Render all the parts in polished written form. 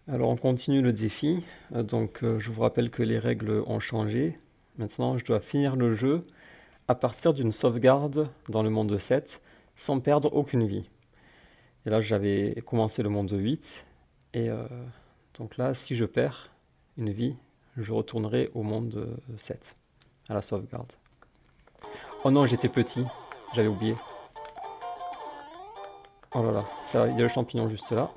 Alors on continue le défi. Je vous rappelle que les règles ont changé. Maintenant je dois finir le jeu à partir d'une sauvegarde dans le monde 7 sans perdre aucune vie. Et là j'avais commencé le monde 8 et donc là si je perds une vie, je retournerai au monde 7 à la sauvegarde. Oh non, j'étais petit, j'avais oublié. Oh là là, ça, il y a le champignon juste là.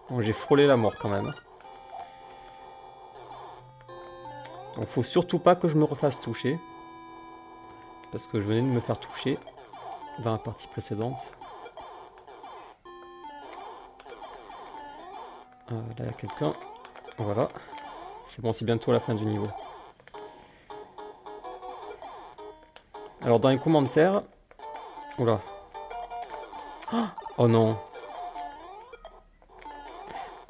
Bon, j'ai frôlé la mort quand même. Donc faut surtout pas que je me refasse toucher. Parce que je venais de me faire toucher dans la partie précédente. Là il y a quelqu'un. Voilà. C'est bon, c'est bientôt la fin du niveau. Alors dans les commentaires... Oula. Oh non.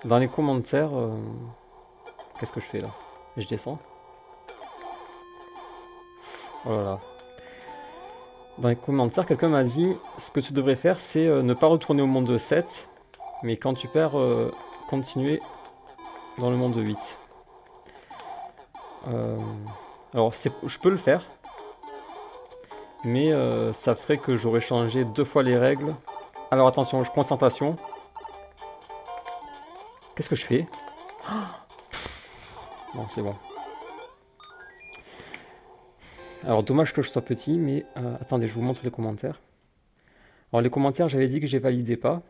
Dans les commentaires... Qu'est-ce que je fais là? Je descends. Oh là là. Dans les commentaires, quelqu'un m'a dit ce que tu devrais faire, c'est ne pas retourner au monde 7, mais quand tu perds, continuer dans le monde 8. Alors, je peux le faire, mais ça ferait que j'aurais changé 2 fois les règles. Alors attention, concentration. Qu'est-ce que je fais? Non, c'est bon. Alors dommage que je sois petit, mais attendez, je vous montre les commentaires. Alors les commentaires, j'avais dit que je les validais pas,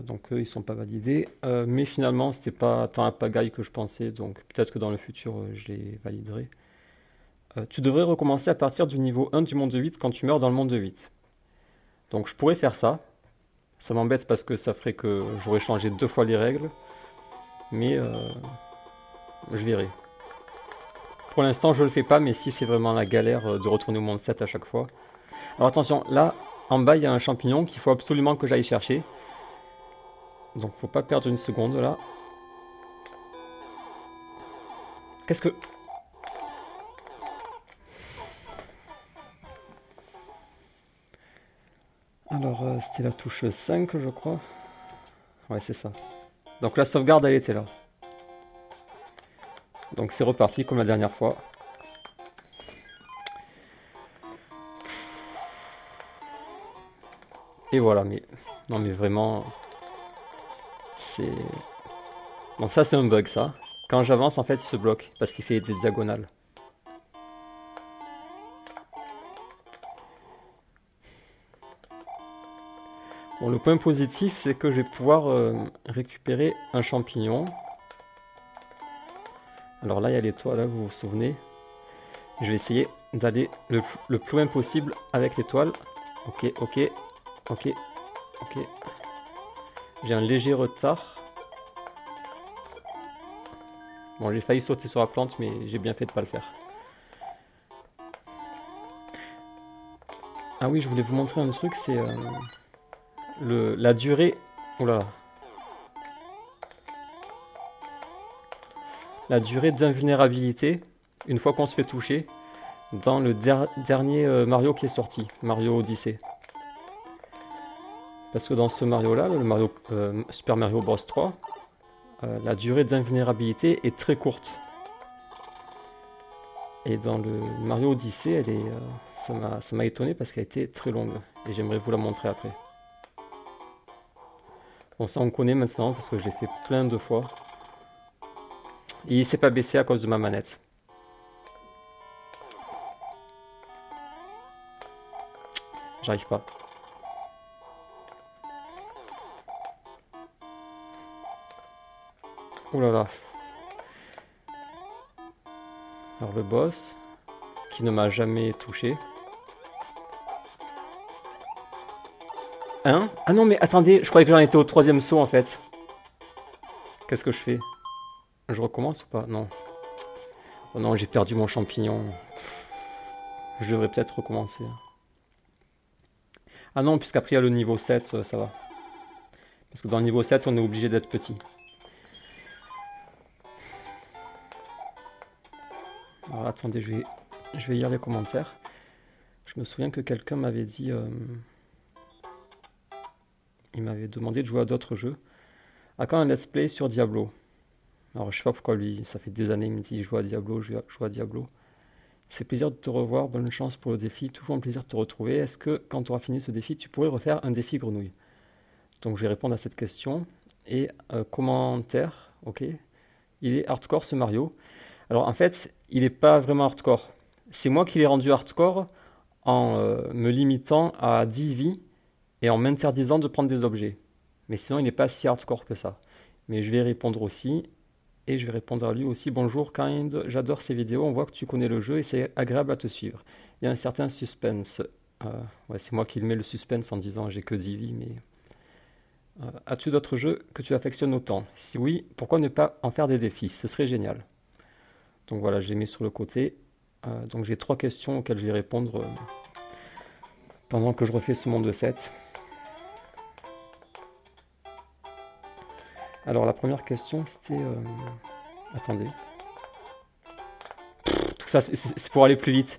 donc eux ils sont pas validés, mais finalement c'était pas tant un pagaille que je pensais, donc peut-être que dans le futur je les validerai. Tu devrais recommencer à partir du niveau 1 du monde 8 quand tu meurs dans le monde 8. Donc je pourrais faire ça, ça m'embête parce que ça ferait que j'aurais changé 2 fois les règles, mais je verrai. Pour l'instant, je le fais pas, mais si c'est vraiment la galère de retourner au monde 7 à chaque fois. Alors attention, là, en bas, il y a un champignon qu'il faut absolument que j'aille chercher. Donc, faut pas perdre une seconde, là. Qu'est-ce que... Alors, c'était la touche 5, je crois. Ouais, c'est ça. Donc, la sauvegarde, elle était là. Donc, c'est reparti comme la dernière fois. Et voilà, mais... Non, mais vraiment... C'est... Bon, ça, c'est un bug, ça. Quand j'avance, en fait, il se bloque. Parce qu'il fait des diagonales. Bon, le point positif, c'est que je vais pouvoir récupérer un champignon. Alors là, il y a l'étoile, là, vous vous souvenez. Je vais essayer d'aller le plus loin possible avec l'étoile. Ok, ok, ok, ok. J'ai un léger retard. Bon, j'ai failli sauter sur la plante, mais j'ai bien fait de pas le faire. Ah oui, je voulais vous montrer un truc, c'est la durée... Oula. La durée d'invulnérabilité, une fois qu'on se fait toucher, dans le dernier Mario qui est sorti, Mario Odyssey. Parce que dans ce Mario-là, le Mario, Super Mario Bros 3, la durée d'invulnérabilité est très courte. Et dans le Mario Odyssey, elle est, ça m'a étonné parce qu'elle était très longue. Et j'aimerais vous la montrer après. Bon, ça on connaît maintenant parce que je l'ai fait plein de fois. Et il s'est pas baissé à cause de ma manette. J'arrive pas. Oh là là. Alors le boss, qui ne m'a jamais touché. Hein? Ah non mais attendez, je croyais que j'en étais au 3e saut en fait. Qu'est-ce que je fais? Je recommence ou pas? Non. Oh non, j'ai perdu mon champignon. Je devrais peut-être recommencer. Ah non, puisqu'après il y a le niveau 7, ça va. Parce que dans le niveau 7, on est obligé d'être petit. Alors attendez, je vais lire les commentaires. Je me souviens que quelqu'un m'avait dit... il m'avait demandé de jouer à d'autres jeux. À quand un let's play sur Diablo? Alors je sais pas pourquoi lui, ça fait des années, il me dit je joue à Diablo, je joue à Diablo. Ça fait plaisir de te revoir, bonne chance pour le défi, toujours un plaisir de te retrouver. Est-ce que quand tu auras fini ce défi, tu pourrais refaire un défi grenouille? Donc je vais répondre à cette question. Et commentaire, ok. Il est hardcore ce Mario. Alors en fait, il n'est pas vraiment hardcore. C'est moi qui l'ai rendu hardcore en me limitant à 10 vies et en m'interdisant de prendre des objets. Mais sinon, il n'est pas si hardcore que ça. Mais je vais répondre aussi. Et je vais répondre à lui aussi. Bonjour Kind, j'adore ces vidéos. On voit que tu connais le jeu et c'est agréable à te suivre. Il y a un certain suspense. Ouais, c'est moi qui le mets le suspense en disant j'ai que 10 vies. Mais as-tu d'autres jeux que tu affectionnes autant? Si oui, pourquoi ne pas en faire des défis? Ce serait génial. Donc voilà, j'ai mis sur le côté. Donc j'ai 3 questions auxquelles je vais répondre pendant que je refais ce monde de 7. Alors la première question c'était... Attendez. Tout ça c'est pour aller plus vite.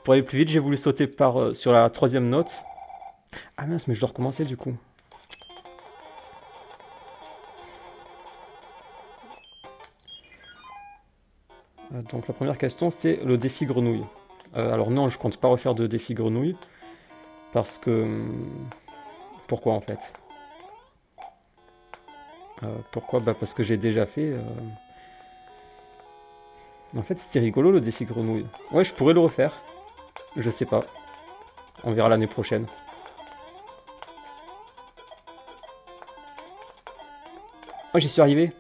Pour aller plus vite, j'ai voulu sauter sur la 3e note. Ah mince, mais je dois recommencer du coup. Donc la première question c'est le défi grenouille. Alors non, je compte pas refaire de défi grenouille. Parce que... Pourquoi en fait? Pourquoi? Bah parce que j'ai déjà fait... En fait c'était rigolo le défi grenouille. Ouais, je pourrais le refaire. Je sais pas. On verra l'année prochaine. Oh, j'y suis arrivé.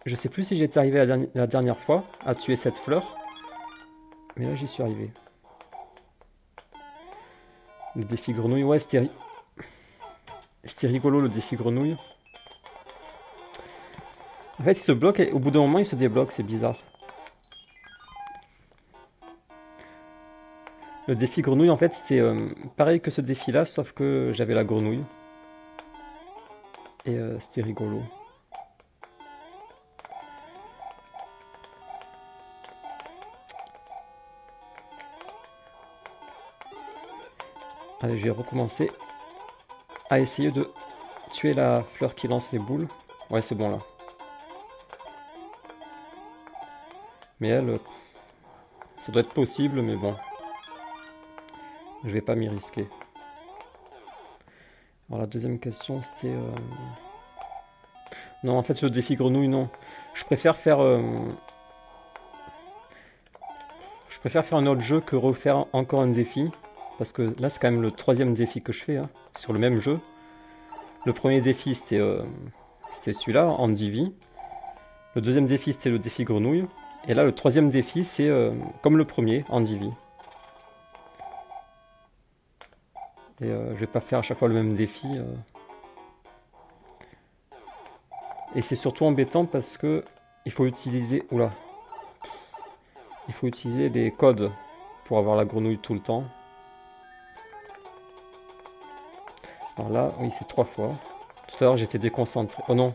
Je sais plus si j'étais arrivé la dernière fois à tuer cette fleur. Mais là j'y suis arrivé. Le défi grenouille, ouais, c'était rigolo le défi grenouille. En fait, il se bloque et au bout d'un moment, il se débloque, c'est bizarre. Le défi grenouille, en fait, c'était pareil que ce défi-là, sauf que j'avais la grenouille. Et c'était rigolo. Allez, je vais recommencer à essayer de tuer la fleur qui lance les boules. Ouais, c'est bon là. Mais elle, ça doit être possible, mais bon. Je vais pas m'y risquer. Alors la deuxième question, c'était... Non, en fait, le défi grenouille, non. Je préfère faire... Je préfère faire un autre jeu que refaire encore un défi. Parce que là, c'est quand même le 3e défi que je fais, hein, sur le même jeu. Le premier défi, c'était celui-là, en 10 vies. Le 2e défi, c'était le défi grenouille. Et là, le 3e défi, c'est comme le premier, en 10 vies. Et je vais pas faire à chaque fois le même défi. Et c'est surtout embêtant parce que il faut utiliser... Oula. Il faut utiliser les codes pour avoir la grenouille tout le temps. Alors là, oui, c'est 3 fois. Tout à l'heure, j'étais déconcentré. Oh non.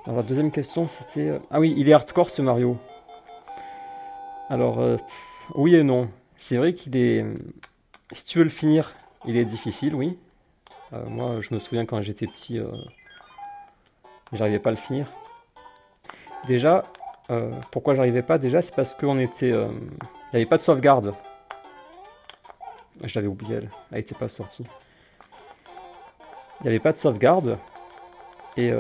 Alors la deuxième question, c'était... Ah oui, il est hardcore ce Mario. Alors, oui et non. C'est vrai qu'il est... Si tu veux le finir, il est difficile, oui. Moi, je me souviens quand j'étais petit, j'arrivais pas à le finir. Déjà, pourquoi j'arrivais pas? Déjà, c'est parce qu'on était... il n'y avait pas de sauvegarde. Je l'avais oublié, elle n'était pas sortie. Il n'y avait pas de sauvegarde. Et...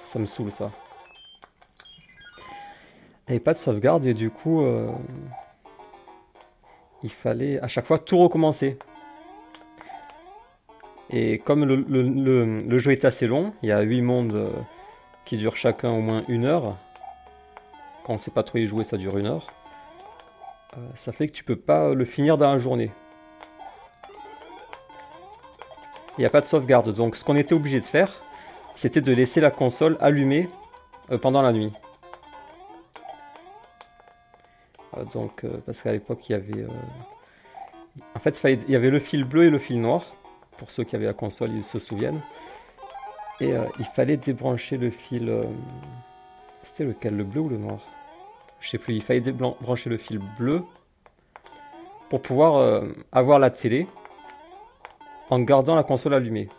ça me saoule, ça. Il n'y avait pas de sauvegarde et du coup... il fallait à chaque fois tout recommencer. Et comme le jeu est assez long, il y a 8 mondes qui durent chacun au moins 1 heure. Quand on ne sait pas trop y jouer, ça dure 1 heure. Ça fait que tu peux pas le finir dans la journée. Il n'y a pas de sauvegarde, donc ce qu'on était obligé de faire, c'était de laisser la console allumée pendant la nuit. Parce qu'à l'époque, il y avait... En fait, il y avait le fil bleu et le fil noir. Pour ceux qui avaient la console, ils se souviennent. Et il fallait débrancher le fil... C'était lequel, le bleu ou le noir? Je sais plus, il fallait débrancher le fil bleu pour pouvoir avoir la télé. en gardant la console allumée.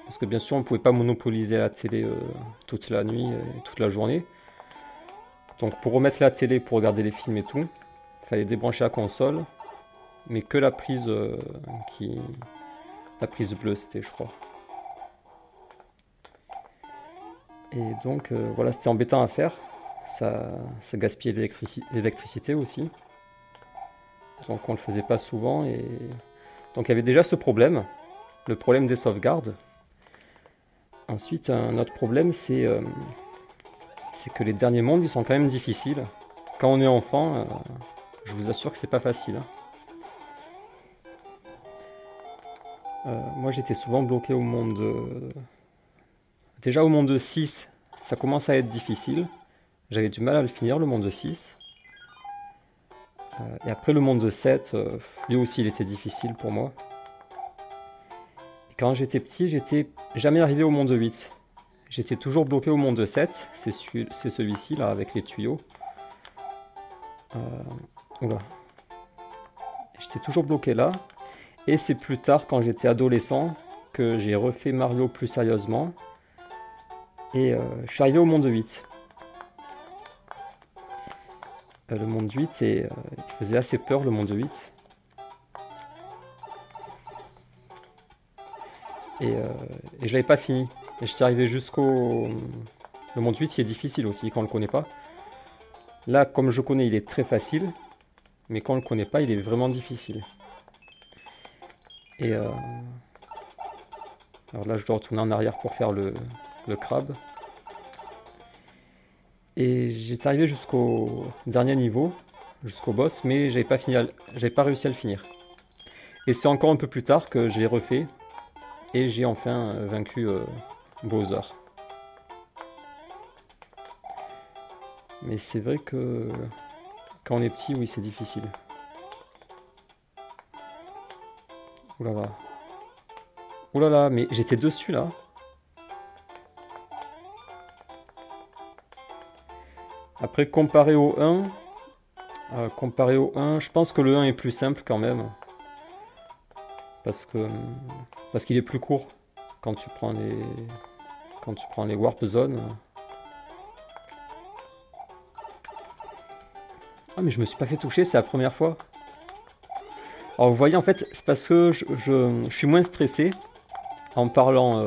Parce que bien sûr, on ne pouvait pas monopoliser la télé toute la nuit et toute la journée. Donc pour remettre la télé, pour regarder les films et tout, il fallait débrancher la console. Mais que la prise la prise bleue, c'était, je crois. Et donc, voilà, c'était embêtant à faire. Ça gaspillait l'électricité aussi. Donc on ne le faisait pas souvent. Et donc il y avait déjà ce problème, le problème des sauvegardes. Ensuite, un autre problème, c'est que les derniers mondes, ils sont quand même difficiles. Quand on est enfant, je vous assure que c'est pas facile. Moi, j'étais souvent bloqué au monde... Déjà au monde 6, ça commence à être difficile. J'avais du mal à le finir, le monde 6. Et après le monde 7, lui aussi, il était difficile pour moi. Et quand j'étais petit, j'étais jamais arrivé au monde 8. J'étais toujours bloqué au monde 7. C'est celui-ci, là, avec les tuyaux. Oula. J'étais toujours bloqué là. Et c'est plus tard, quand j'étais adolescent, que j'ai refait Mario plus sérieusement. Et je suis arrivé au monde 8. Le monde 8, il faisait assez peur, le monde 8. Et je l'avais pas fini. Et j'étais arrivé jusqu'au... Le monde 8, il est difficile aussi, quand on le connaît pas. Là, comme je connais, il est très facile. Mais quand on le connaît pas, il est vraiment difficile. Et alors là, je dois retourner en arrière pour faire le crabe. Et j'étais arrivé jusqu'au dernier niveau, jusqu'au boss, mais j'avais pas réussi à le finir. Et c'est encore un peu plus tard que je l'ai refait, et j'ai enfin vaincu Bowser. Mais c'est vrai que quand on est petit, oui, c'est difficile. Ouh là là. Ouh là là, mais j'étais dessus là. Après, comparé au 1, je pense que le 1 est plus simple quand même. Parce qu'il est plus court quand tu prends les warp zones. Ah, mais je me suis pas fait toucher, c'est la première fois. Alors vous voyez, en fait, c'est parce que je suis moins stressé en parlant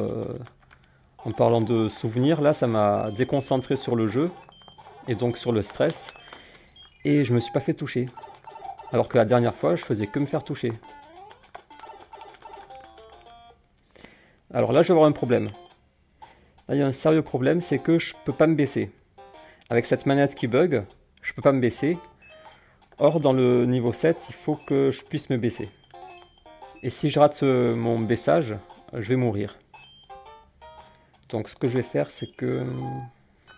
de souvenirs. Là, ça m'a déconcentré sur le jeu. Et donc sur le stress, et je me suis pas fait toucher. Alors que la dernière fois, je faisais que me faire toucher. Alors là, je vais avoir un problème. Là, il y a un sérieux problème, c'est que je peux pas me baisser. Avec cette manette qui bug, je peux pas me baisser. Or, dans le niveau 7, il faut que je puisse me baisser. Et si je rate mon baissage, je vais mourir. Donc ce que je vais faire, c'est que...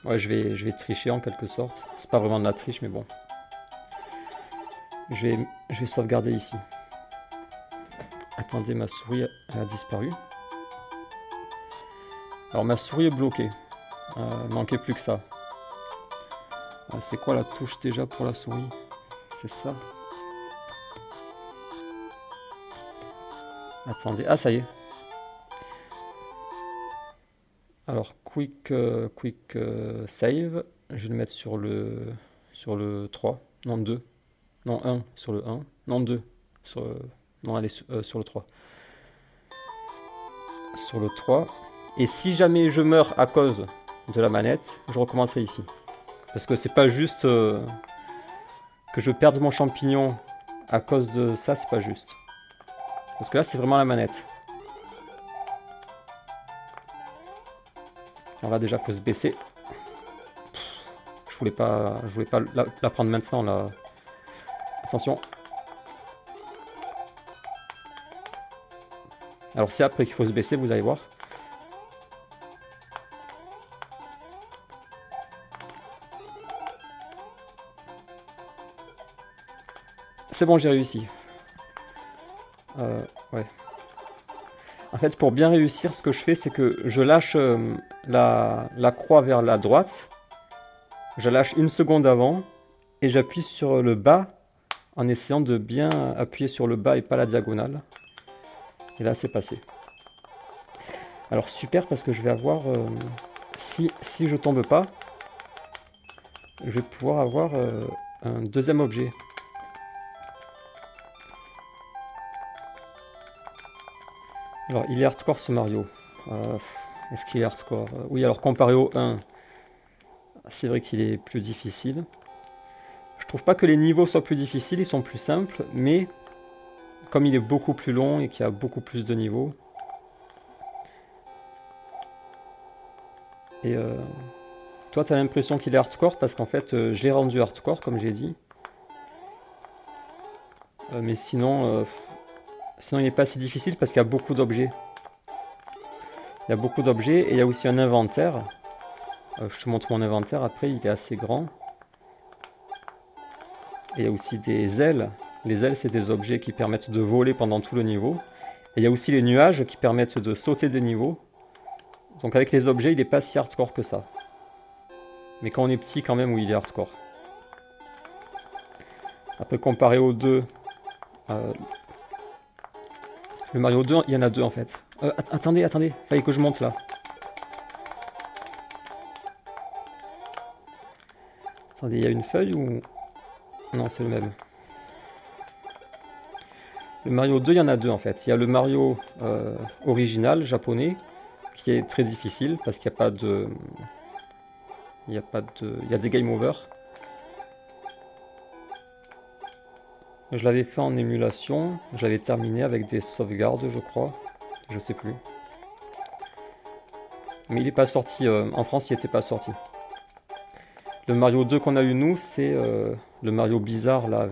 Ouais, je vais tricher en quelque sorte. C'est pas vraiment de la triche, mais bon. Je vais sauvegarder ici. Attendez, ma souris elle a disparu. Alors ma souris est bloquée. Il manquait plus que ça. C'est quoi la touche déjà pour la souris? C'est ça. Attendez, ah ça y est. Alors quick save, je vais le mettre sur le 3, non 2, non 1 sur le 1, non 2, non allez sur le 3. Sur le 3, et si jamais je meurs à cause de la manette, je recommencerai ici. Parce que c'est pas juste que je perde mon champignon à cause de ça, c'est pas juste. Parce que là c'est vraiment la manette. Alors là déjà faut se baisser. Je voulais pas la prendre maintenant là. Attention. Alors c'est après qu'il faut se baisser, vous allez voir. C'est bon, j'ai réussi. Ouais. En fait, pour bien réussir, ce que je fais, c'est que je lâche la croix vers la droite. Je lâche une seconde avant. Et j'appuie sur le bas en essayant de bien appuyer sur le bas et pas la diagonale. Et là, c'est passé. Alors, super, parce que je vais avoir... si je tombe pas, je vais pouvoir avoir un deuxième objet. Alors, il est hardcore ce Mario. Est-ce qu'il est hardcore? Oui, alors comparé au 1, c'est vrai qu'il est plus difficile. Je trouve pas que les niveaux soient plus difficiles, ils sont plus simples, mais comme il est beaucoup plus long et qu'il y a beaucoup plus de niveaux. Et toi, tu as l'impression qu'il est hardcore parce qu'en fait, je l'ai rendu hardcore, comme j'ai dit. Mais sinon, il n'est pas si difficile parce qu'il y a beaucoup d'objets. Il y a beaucoup d'objets et il y a aussi un inventaire. Je te montre mon inventaire après, il est assez grand. Et il y a aussi des ailes. Les ailes, c'est des objets qui permettent de voler pendant tout le niveau. Et il y a aussi les nuages qui permettent de sauter des niveaux. Donc avec les objets, il n'est pas si hardcore que ça. Mais quand on est petit, quand même, oui, il est hardcore. Après, comparé aux deux... le Mario 2, il y en a deux en fait. Attendez, fallait que je monte là. Attendez, il y a une feuille ou... Non, c'est le même. Le Mario 2, il y en a deux en fait. Il y a le Mario original, japonais, qui est très difficile parce qu'il n'y a pas de... Il y a des game over. Je l'avais fait en émulation, je l'avais terminé avec des sauvegardes, je crois. Je sais plus. Mais il n'est pas sorti, en France il n'était pas sorti. Le Mario 2 qu'on a eu nous, c'est le Mario bizarre là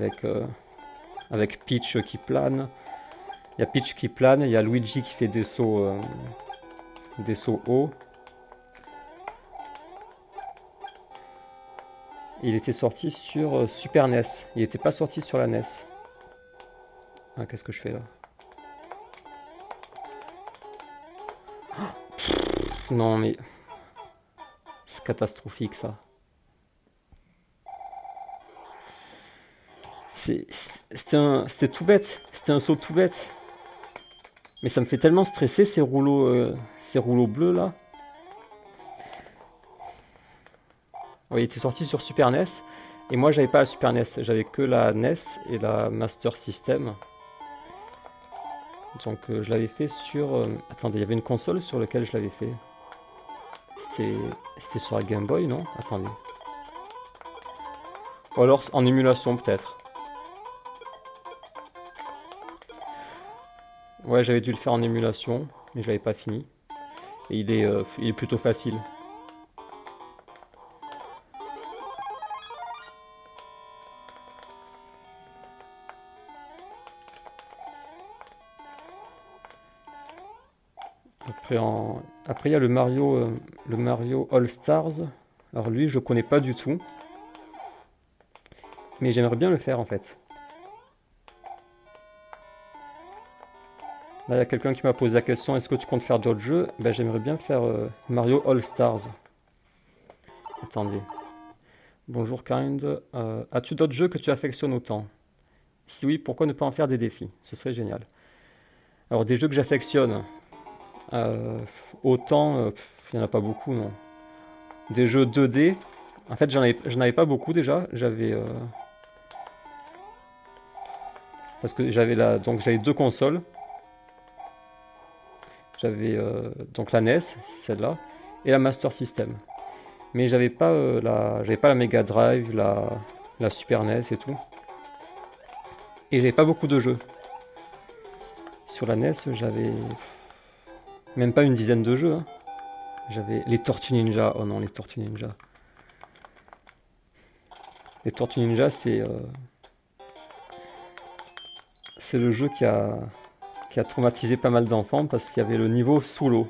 avec Peach qui plane. Il y a Peach qui plane, il y a Luigi qui fait des sauts hauts. Il était sorti sur Super NES, il n'était pas sorti sur la NES. Ah, qu'est-ce que je fais là? Non mais... C'est catastrophique ça. C'était tout bête. C'était un saut tout bête. Mais ça me fait tellement stresser ces rouleaux bleus là. Oui, il était sorti sur Super NES. Et moi j'avais pas la Super NES. J'avais que la NES et la Master System. Donc je l'avais fait sur... Attendez, il y avait une console sur laquelle je l'avais fait. C'était sur la Game Boy, non? Attendez. Ou alors en émulation peut-être. Ouais, j'avais dû le faire en émulation, mais je l'avais pas fini. Et il est plutôt facile. Après il y a le Mario All Stars. Alors lui, je connais pas du tout. Mais j'aimerais bien le faire en fait. Là, il y a quelqu'un qui m'a posé la question, est-ce que tu comptes faire d'autres jeux? Ben, j'aimerais bien faire Mario All Stars. Attendez. Bonjour Kind. As-tu d'autres jeux que tu affectionnes autant? Si oui, pourquoi ne pas en faire des défis? Ce serait génial. Alors, des jeux que j'affectionne autant, il n'y en a pas beaucoup, non. Des jeux 2D. En fait, j'en avais pas beaucoup déjà. Parce que j'avais deux consoles. J'avais donc la NES, c'est celle-là, et la Master System. Mais j'avais pas la Mega Drive, la Super NES et tout. Et j'avais pas beaucoup de jeux. Sur la NES, j'avais même pas une dizaine de jeux. Hein. J'avais les Tortues Ninja. Oh non, les Tortues Ninja. Les Tortues Ninja, c'est le jeu qui a traumatisé pas mal d'enfants parce qu'il y avait le niveau sous l'eau.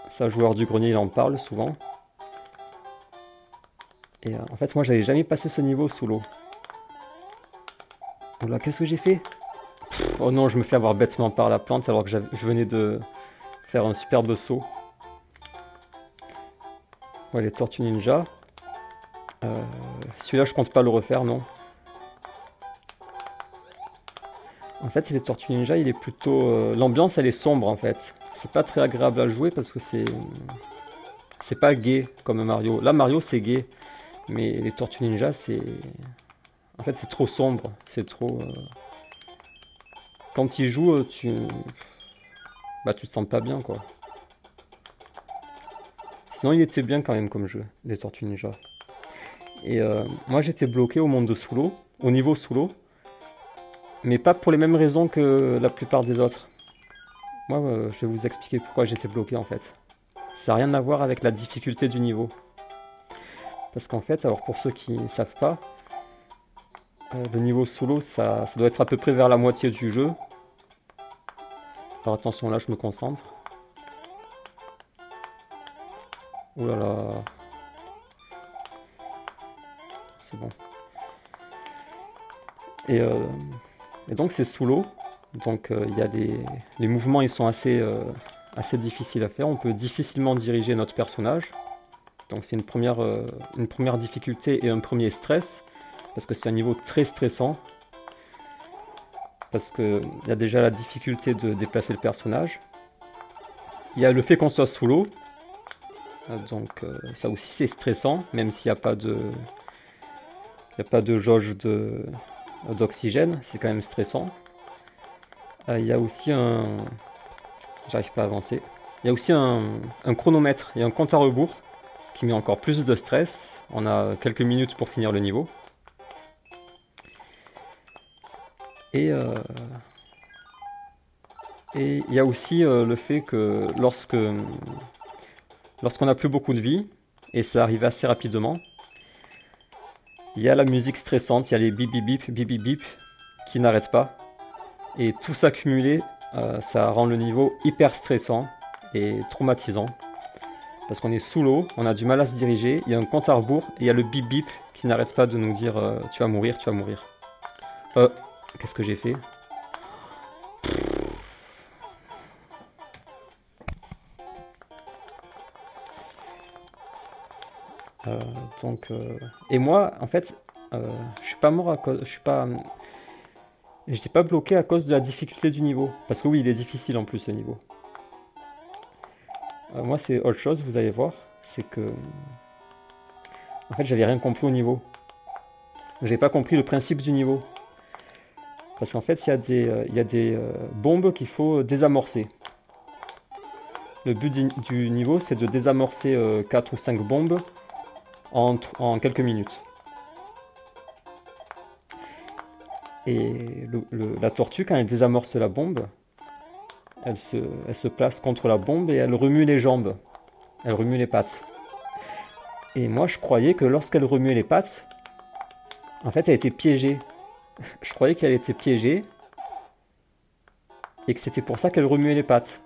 Ça, joueur du grenier, il en parle souvent. Et en fait, moi, j'avais jamais passé ce niveau sous l'eau. Oh là, qu'est-ce que j'ai fait? Oh non, je me fais avoir bêtement par la plante alors que je venais de faire un superbe saut. Ouais, les Tortues Ninja. Celui-là, je compte pas le refaire, non. En fait, les Tortues Ninja, il est plutôt... l'ambiance, elle est sombre, en fait. C'est pas très agréable à jouer parce que c'est pas gai comme Mario. Là, Mario, c'est gai. Mais les Tortues Ninja, c'est... En fait, c'est trop sombre. C'est trop... Quand il joue, bah, tu te sens pas bien, quoi. Sinon, il était bien quand même comme jeu, les Tortues Ninja. Et moi, j'étais bloqué au monde de sous l'eau, au niveau sous l'eau. Mais pas pour les mêmes raisons que la plupart des autres. Moi, je vais vous expliquer pourquoi j'étais bloqué, en fait. Ça n'a rien à voir avec la difficulté du niveau. Parce qu'en fait, alors pour ceux qui ne savent pas, le niveau sous l'eau, ça doit être à peu près vers la moitié du jeu. Alors attention, là je me concentre. Ouh là là. C'est bon. Et donc c'est sous l'eau. Donc il y a les mouvements, ils sont assez difficiles à faire. On peut difficilement diriger notre personnage. Donc c'est une première difficulté et un premier stress. Parce que c'est un niveau très stressant. Parce qu'il y a déjà la difficulté de déplacer le personnage. Il y a le fait qu'on soit sous l'eau. Donc ça aussi c'est stressant, même s'il n'y a pas de... Il n'y a pas de jauge d'oxygène, c'est quand même stressant. Il y a aussi un... J'arrive pas à avancer. Il y a aussi un chronomètre et un compte à rebours qui met encore plus de stress. On a quelques minutes pour finir le niveau. Et il y a aussi le fait que lorsqu'on n'a plus beaucoup de vie, et ça arrive assez rapidement, il y a la musique stressante, il y a les bip bip bip bip bip bip qui n'arrêtent pas. Et tout s'accumuler, ça rend le niveau hyper stressant et traumatisant. Parce qu'on est sous l'eau, on a du mal à se diriger, il y a un compte à rebours, et il y a le bip bip qui n'arrête pas de nous dire tu vas mourir, tu vas mourir. Qu'est-ce que j'ai fait ? Et moi, en fait, je suis pas mort à cause, j'étais pas bloqué à cause de la difficulté du niveau, parce que oui, il est difficile en plus le niveau. Moi, c'est autre chose, vous allez voir, c'est que, en fait, j'avais rien compris au niveau. J'avais pas compris le principe du niveau, parce qu'en fait, il y a des bombes qu'il faut désamorcer. Le but du niveau, c'est de désamorcer 4 ou 5 bombes en quelques minutes. Et la tortue, quand elle désamorce la bombe, elle se place contre la bombe et elle remue les jambes. Elle remue les pattes. Et moi, je croyais que lorsqu'elle remuait les pattes, en fait, elle était piégée. Je croyais qu'elle était piégée et que c'était pour ça qu'elle remuait les pattes.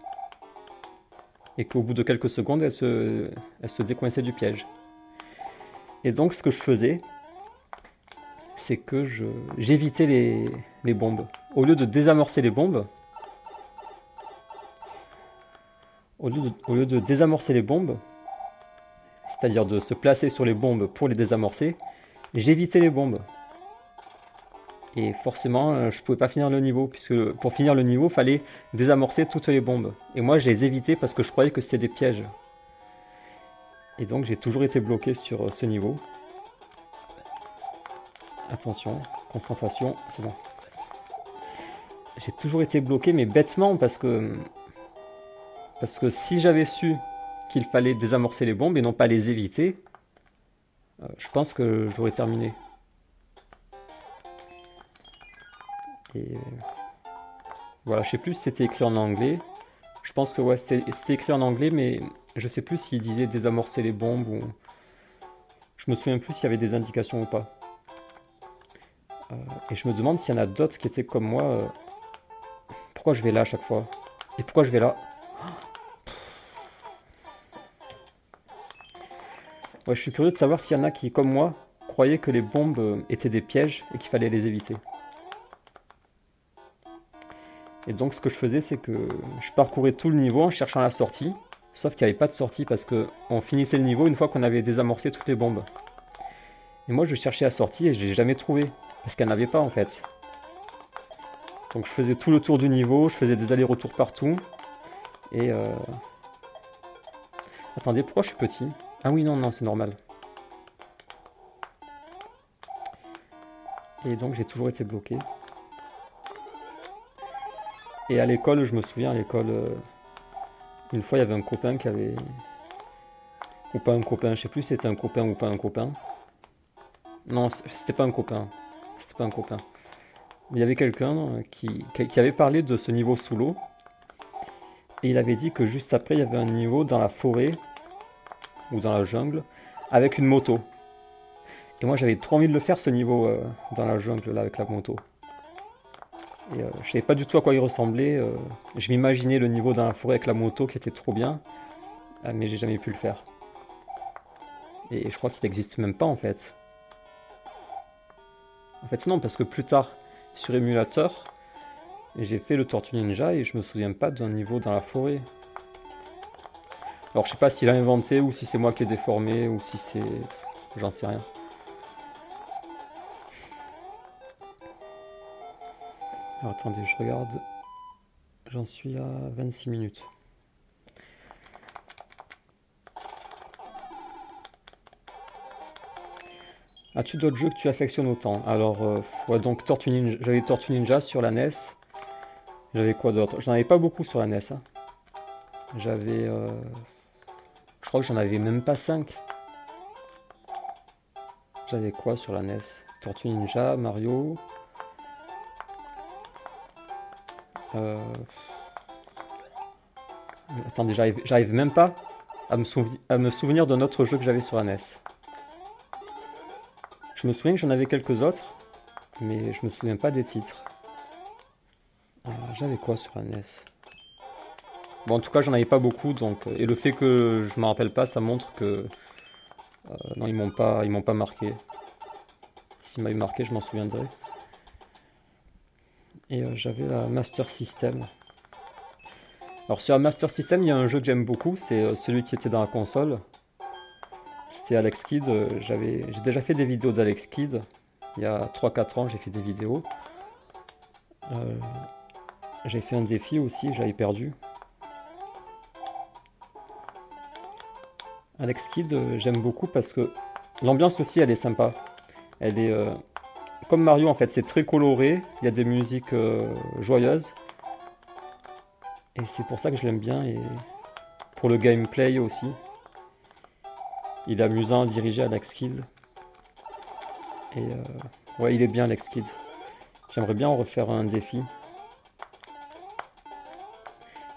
Et qu'au bout de quelques secondes, elle se décoinçait du piège. Et donc, ce que je faisais, c'est que j'évitais les bombes. Au lieu de désamorcer les bombes, au lieu de désamorcer les bombes, c'est-à-dire de se placer sur les bombes pour les désamorcer, j'évitais les bombes. Et forcément, je pouvais pas finir le niveau, puisque pour finir le niveau, il fallait désamorcer toutes les bombes. Et moi, je les évitais parce que je croyais que c'était des pièges. Et donc, j'ai toujours été bloqué sur ce niveau. Attention, concentration, c'est bon. J'ai toujours été bloqué, mais bêtement, parce que si j'avais su qu'il fallait désamorcer les bombes et non pas les éviter, je pense que j'aurais terminé. Et voilà, je sais plus si c'était écrit en anglais. Je pense que ouais, c'était écrit en anglais, mais je sais plus s'il disait désamorcer les bombes ou... Je me souviens plus s'il y avait des indications ou pas. Et je me demande s'il y en a d'autres qui étaient comme moi. Pourquoi je vais là à chaque fois? Et pourquoi je vais là? Ouais, je suis curieux de savoir s'il y en a qui, comme moi, croyaient que les bombes étaient des pièges et qu'il fallait les éviter. Et donc ce que je faisais, c'est que je parcourais tout le niveau en cherchant la sortie. Sauf qu'il n'y avait pas de sortie parce qu'on finissait le niveau une fois qu'on avait désamorcé toutes les bombes. Et moi je cherchais la sortie et je ne l'ai jamais trouvée. Parce qu'elle n'avait pas en fait. Donc je faisais tout le tour du niveau, je faisais des allers-retours partout. Et attendez, pourquoi je suis petit? Ah oui, non, non, c'est normal. Et donc j'ai toujours été bloqué. Et à l'école, je me souviens, à l'école, une fois il y avait un copain qui avait... Ou pas un copain, je sais plus si c'était un copain ou pas un copain. Non, c'était pas un copain. C'était pas un copain. Mais il y avait quelqu'un qui avait parlé de ce niveau sous l'eau. Et il avait dit que juste après, il y avait un niveau dans la forêt, ou dans la jungle, avec une moto. Et moi, j'avais trop envie de le faire, ce niveau dans la jungle, là, avec la moto. Et je savais pas du tout à quoi il ressemblait. Je m'imaginais le niveau dans la forêt avec la moto qui était trop bien. Mais j'ai jamais pu le faire. Et je crois qu'il n'existe même pas, en fait. En fait, non, parce que plus tard, sur émulateur, j'ai fait le Tortue Ninja et je me souviens pas d'un niveau dans la forêt. Alors, je sais pas s'il a inventé ou si c'est moi qui ai déformé ou si c'est... J'en sais rien. Alors, attendez, je regarde. J'en suis à 26 minutes. As-tu d'autres jeux que tu affectionnes autant? Alors, ouais, donc Tortue Ninja, j'avais Tortue Ninja sur la NES. J'avais quoi d'autre? J'en avais pas beaucoup sur la NES. Hein. J'avais... je crois que j'en avais même pas 5. J'avais quoi sur la NES? Tortue Ninja, Mario... Attendez, j'arrive même pas à me souvenir d'un autre jeu que j'avais sur la NES. Je me souviens que j'en avais quelques autres, mais je me souviens pas des titres. J'avais quoi sur la NES? Bon, en tout cas, j'en avais pas beaucoup, donc et le fait que je m'en rappelle pas, ça montre que non, ils m'ont pas marqué. S'ils m'avaient marqué, je m'en souviendrai. Et j'avais la Master System. Alors sur la Master System, il y a un jeu que j'aime beaucoup, c'est celui qui était dans la console. C'était Alex Kidd. J'ai déjà fait des vidéos d'Alex Kidd. Il y a 3-4 ans, j'ai fait des vidéos. J'ai fait un défi aussi, j'avais perdu. Alex Kidd, j'aime beaucoup parce que l'ambiance aussi, elle est sympa. Elle est comme Mario en fait, c'est très coloré. Il y a des musiques joyeuses. Et c'est pour ça que je l'aime bien. Et pour le gameplay aussi. Il est amusant à diriger Alex Kidd. Et ouais, il est bien Alex Kidd. J'aimerais bien en refaire un défi.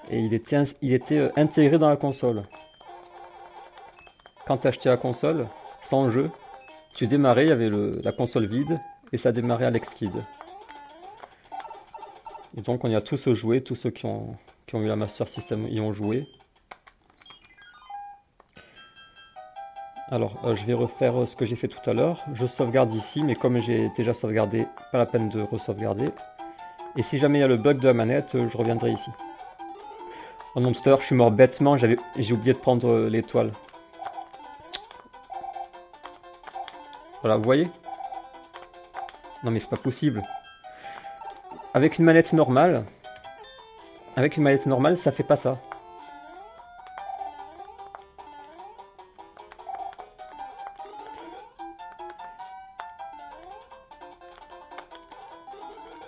Et il était intégré dans la console. Quand tu achetais la console, sans jeu, tu démarrais, il y avait la console vide, et ça démarrait Alex Kidd. Et donc on y a tous joué, tous ceux qui ont eu la Master System y ont joué. Alors, je vais refaire ce que j'ai fait tout à l'heure. Je sauvegarde ici, mais comme j'ai déjà sauvegardé, pas la peine de re-sauvegarder. Et si jamais il y a le bug de la manette, je reviendrai ici. Oh non, tout à l'heure, je suis mort bêtement, j'ai oublié de prendre l'étoile. Voilà, vous voyez? Non mais c'est pas possible. Avec une manette normale, ça fait pas ça.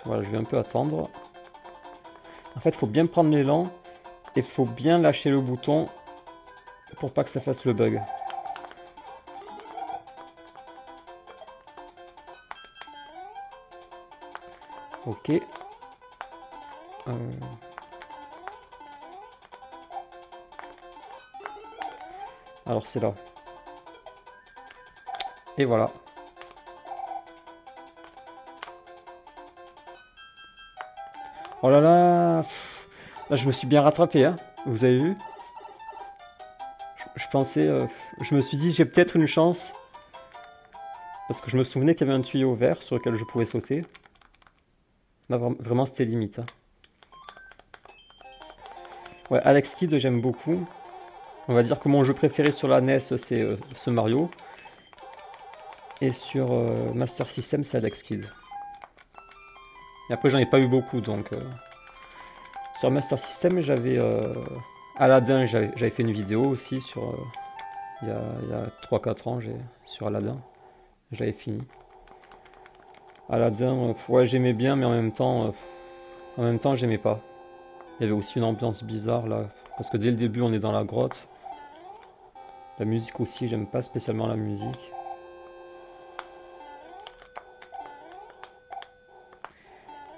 Voilà, je vais un peu attendre. En fait, il faut bien prendre l'élan et il faut bien lâcher le bouton pour pas que ça fasse le bug. Ok. Alors c'est là. Et voilà. Oh là là, là je me suis bien rattrapé, hein. Vous avez vu? Je pensais, je me suis dit j'ai peut-être une chance. Parce que je me souvenais qu'il y avait un tuyau vert sur lequel je pouvais sauter. Là vraiment c'était limite. Hein. Ouais, Alex Kidd j'aime beaucoup. On va dire que mon jeu préféré sur la NES c'est ce Mario. Et sur Master System c'est Alex Kidd. Et après, j'en ai pas eu beaucoup, donc... Sur Master System, j'avais... Aladdin, j'avais fait une vidéo aussi sur... il y a 3-4 ans, sur Aladdin. Je l'avais fini. Aladdin, ouais, j'aimais bien, mais en même temps, j'aimais pas. Il y avait aussi une ambiance bizarre, là. Parce que dès le début, on est dans la grotte. La musique aussi, j'aime pas spécialement la musique.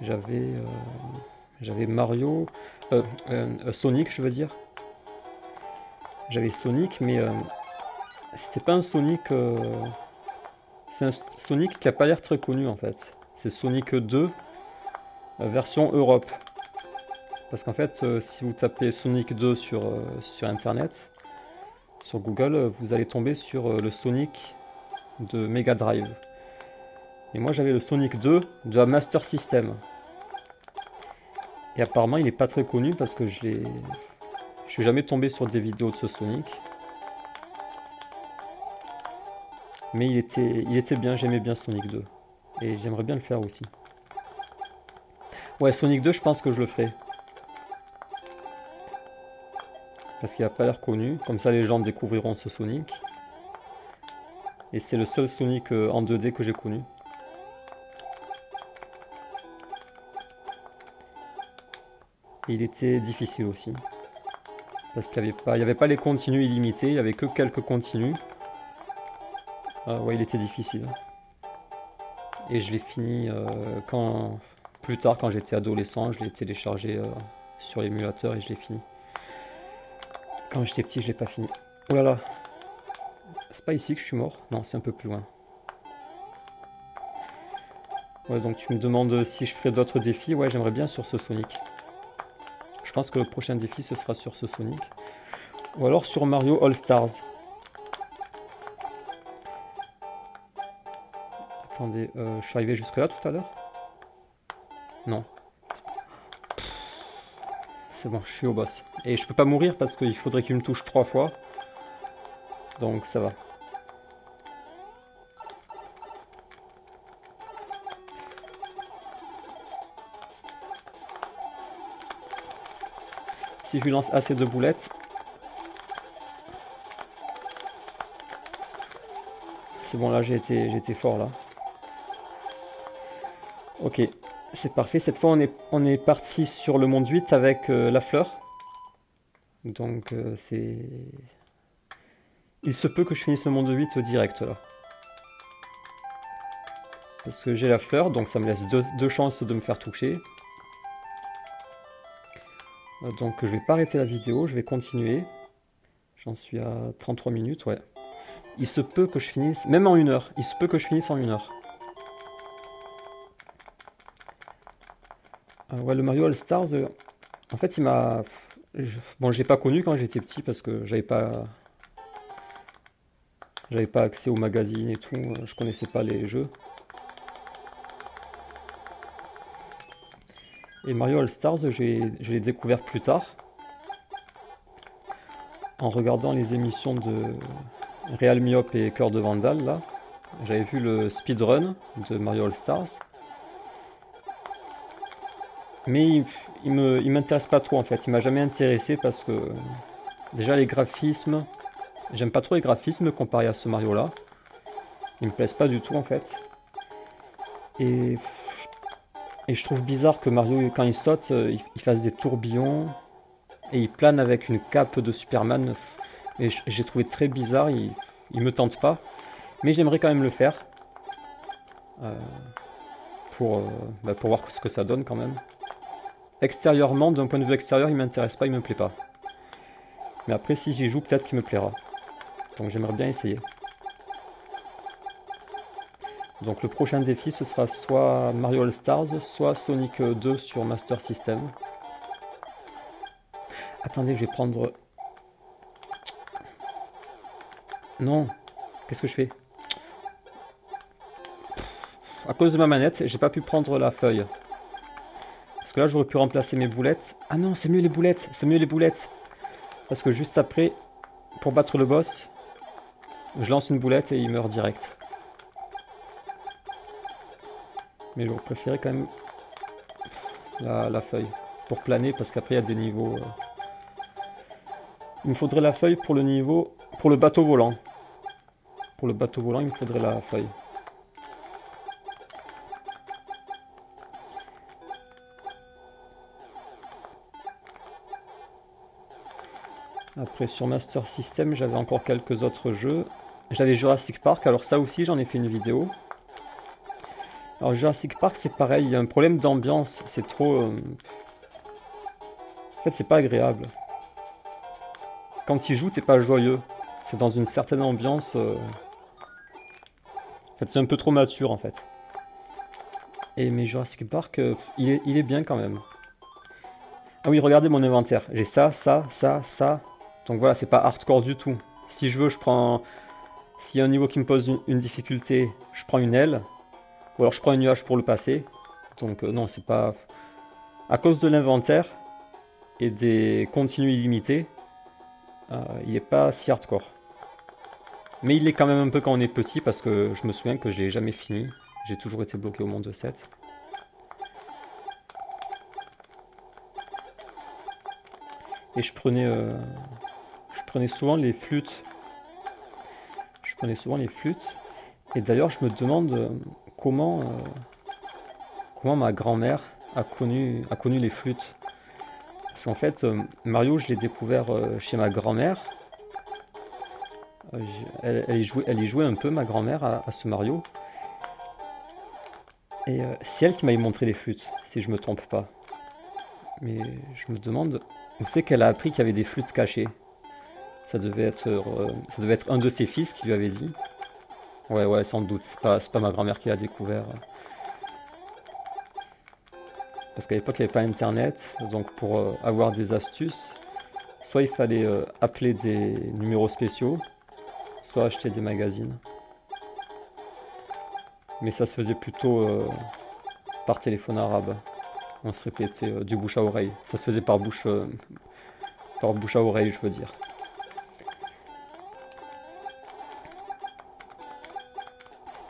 J'avais Mario, Sonic, je veux dire. J'avais Sonic, mais c'était pas un Sonic. C'est un Sonic qui a pas l'air très connu en fait. C'est Sonic 2, version Europe. Parce qu'en fait, si vous tapez Sonic 2 sur Internet, sur Google, vous allez tomber sur le Sonic de Mega Drive. Et moi j'avais le Sonic 2 de la Master System. Et apparemment il n'est pas très connu parce que je suis jamais tombé sur des vidéos de ce Sonic. Mais il était bien, j'aimais bien Sonic 2. Et j'aimerais bien le faire aussi. Ouais, Sonic 2, je pense que je le ferai. Parce qu'il n'a pas l'air connu. Comme ça les gens découvriront ce Sonic. Et c'est le seul Sonic en 2D que j'ai connu. Et il était difficile aussi. Parce qu'il n'y avait pas les continus illimités, il n'y avait que quelques continus. Ouais, il était difficile. Et je l'ai fini plus tard, quand j'étais adolescent, je l'ai téléchargé sur l'émulateur et je l'ai fini. Quand j'étais petit, je l'ai pas fini. Oh là là, c'est pas ici que je suis mort? Non, c'est un peu plus loin. Ouais, donc tu me demandes si je ferai d'autres défis. Ouais, j'aimerais bien sur ce Sonic. Je pense que le prochain défi, ce sera sur ce Sonic. Ou alors sur Mario All Stars. Attendez, je suis arrivé jusque là tout à l'heure? Non. C'est bon, je suis au boss. Et je peux pas mourir parce qu'il faudrait qu'il me touche 3 fois. Donc ça va. Si je lui lance assez de boulettes... C'est bon, là j'ai été fort là. Ok, c'est parfait. Cette fois on est parti sur le monde 8 avec la fleur. Donc c'est... Il se peut que je finisse le monde 8 direct là. Parce que j'ai la fleur, donc ça me laisse deux chances de me faire toucher. Donc je vais pas arrêter la vidéo, je vais continuer. J'en suis à 33 minutes, ouais. Il se peut que je finisse, même en 1 heure, il se peut que je finisse en 1 heure. Ouais, le Mario All Stars, en fait il m'a... Bon, je l'ai pas connu quand j'étais petit parce que j'avais pas accès aux magazines et tout, je connaissais pas les jeux. Et Mario All Stars, je l'ai découvert plus tard, en regardant les émissions de Real Myope et Cœur de Vandal, là. J'avais vu le speedrun de Mario All Stars. Mais il m'intéresse pas trop en fait, il m'a jamais intéressé parce que... Déjà les graphismes, j'aime pas trop les graphismes comparé à ce Mario là. Ils me plaisent pas du tout en fait. Et je trouve bizarre que Mario, quand il saute, il fasse des tourbillons. Et il plane avec une cape de Superman. Et j'ai trouvé très bizarre, il me tente pas. Mais j'aimerais quand même le faire. Pour voir ce que ça donne quand même. Extérieurement, d'un point de vue extérieur, il m'intéresse pas, il me plaît pas. Mais après, si j'y joue, peut-être qu'il me plaira. Donc j'aimerais bien essayer. Donc le prochain défi, ce sera soit Mario All Stars, soit Sonic 2 sur Master System. Attendez, je vais prendre... Non, qu'est-ce que je fais? À cause de ma manette, j'ai pas pu prendre la feuille. Parce que là, j'aurais pu remplacer mes boulettes. Ah non, c'est mieux les boulettes, c'est mieux les boulettes. Parce que juste après, pour battre le boss, je lance une boulette et il meurt direct. Mais j'aurais préféré quand même la feuille, pour planer, parce qu'après il y a des niveaux. Il me faudrait la feuille pour le niveau, pour le bateau volant. Pour le bateau volant, il me faudrait la feuille. Après, sur Master System, j'avais encore quelques autres jeux. J'avais Jurassic Park, alors ça aussi, j'en ai fait une vidéo. Alors Jurassic Park, c'est pareil, il y a un problème d'ambiance, c'est trop... En fait, c'est pas agréable. Quand tu joues, t'es pas joyeux. C'est dans une certaine ambiance... En fait, c'est un peu trop mature, en fait. Et mais Jurassic Park, il est bien quand même. Ah oui, regardez mon inventaire. J'ai ça, ça, ça, ça. Donc voilà, c'est pas hardcore du tout. Si je veux, je prends... S'il y a un niveau qui me pose une difficulté, je prends une aile. Ou alors je prends un nuage pour le passer. Donc non, c'est pas... À cause de l'inventaire et des continus illimités, il n'est pas si hardcore. Mais il est quand même un peu quand on est petit, parce que je me souviens que je l'ai jamais fini. J'ai toujours été bloqué au monde 7. Et je prenais souvent les flûtes. Je prenais souvent les flûtes. Et d'ailleurs, je me demande comment ma grand-mère a connu les flûtes. Parce qu'en fait, Mario, je l'ai découvert chez ma grand-mère. Elle y jouait un peu, ma grand-mère, à ce Mario. Et c'est elle qui m'a montré les flûtes, si je me trompe pas. Mais je me demande où c'est qu'elle a appris qu'il y avait des flûtes cachées. Ça devait être un de ses fils qui lui avait dit. Ouais, sans doute. C'est pas ma grand-mère qui l'a découvert. Parce qu'à l'époque, il n'y avait pas internet. Donc pour avoir des astuces, soit il fallait appeler des numéros spéciaux, soit acheter des magazines. Mais ça se faisait plutôt par téléphone arabe. On se répétait du bouche à oreille. Ça se faisait par bouche à oreille, je veux dire.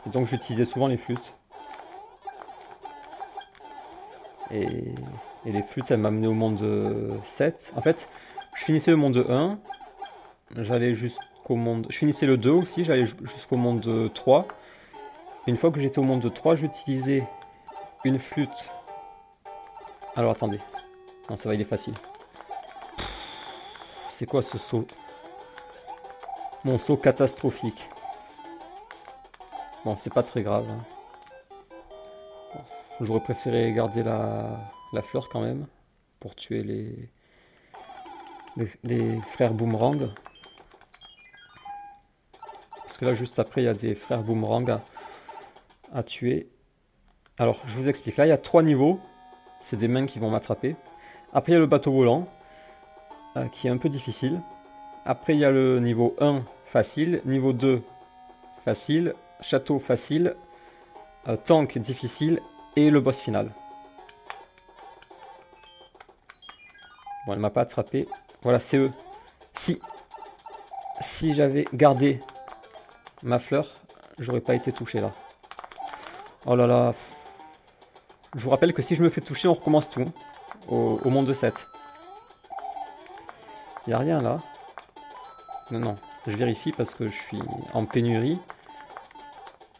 Et donc j'utilisais souvent les flûtes. Et les flûtes, elles m'amenaient au monde 7. En fait, je finissais le monde 1. J'allais jusqu'au monde... Je finissais le 2 aussi, j'allais jusqu'au monde 3. Et une fois que j'étais au monde 3, j'utilisais une flûte. Alors attendez. Non, ça va, il est facile. C'est quoi ce saut? Mon saut catastrophique. Bon, c'est pas très grave. Bon, j'aurais préféré garder la fleur quand même. Pour tuer les frères boomerang. Parce que là, juste après, il y a des frères boomerang à tuer. Alors, je vous explique. Là, il y a 3 niveaux. C'est des mains qui vont m'attraper. Après, il y a le bateau volant. Qui est un peu difficile. Après, il y a le niveau 1 facile. Niveau 2 facile. Château facile. Tank difficile. Et le boss final. Bon, elle m'a pas attrapé. Voilà, c'est eux. Si j'avais gardé ma fleur, j'aurais pas été touché là. Oh là là. Je vous rappelle que si je me fais toucher, on recommence tout. Au monde 7. Il n'y a rien là. Non, je vérifie parce que je suis en pénurie.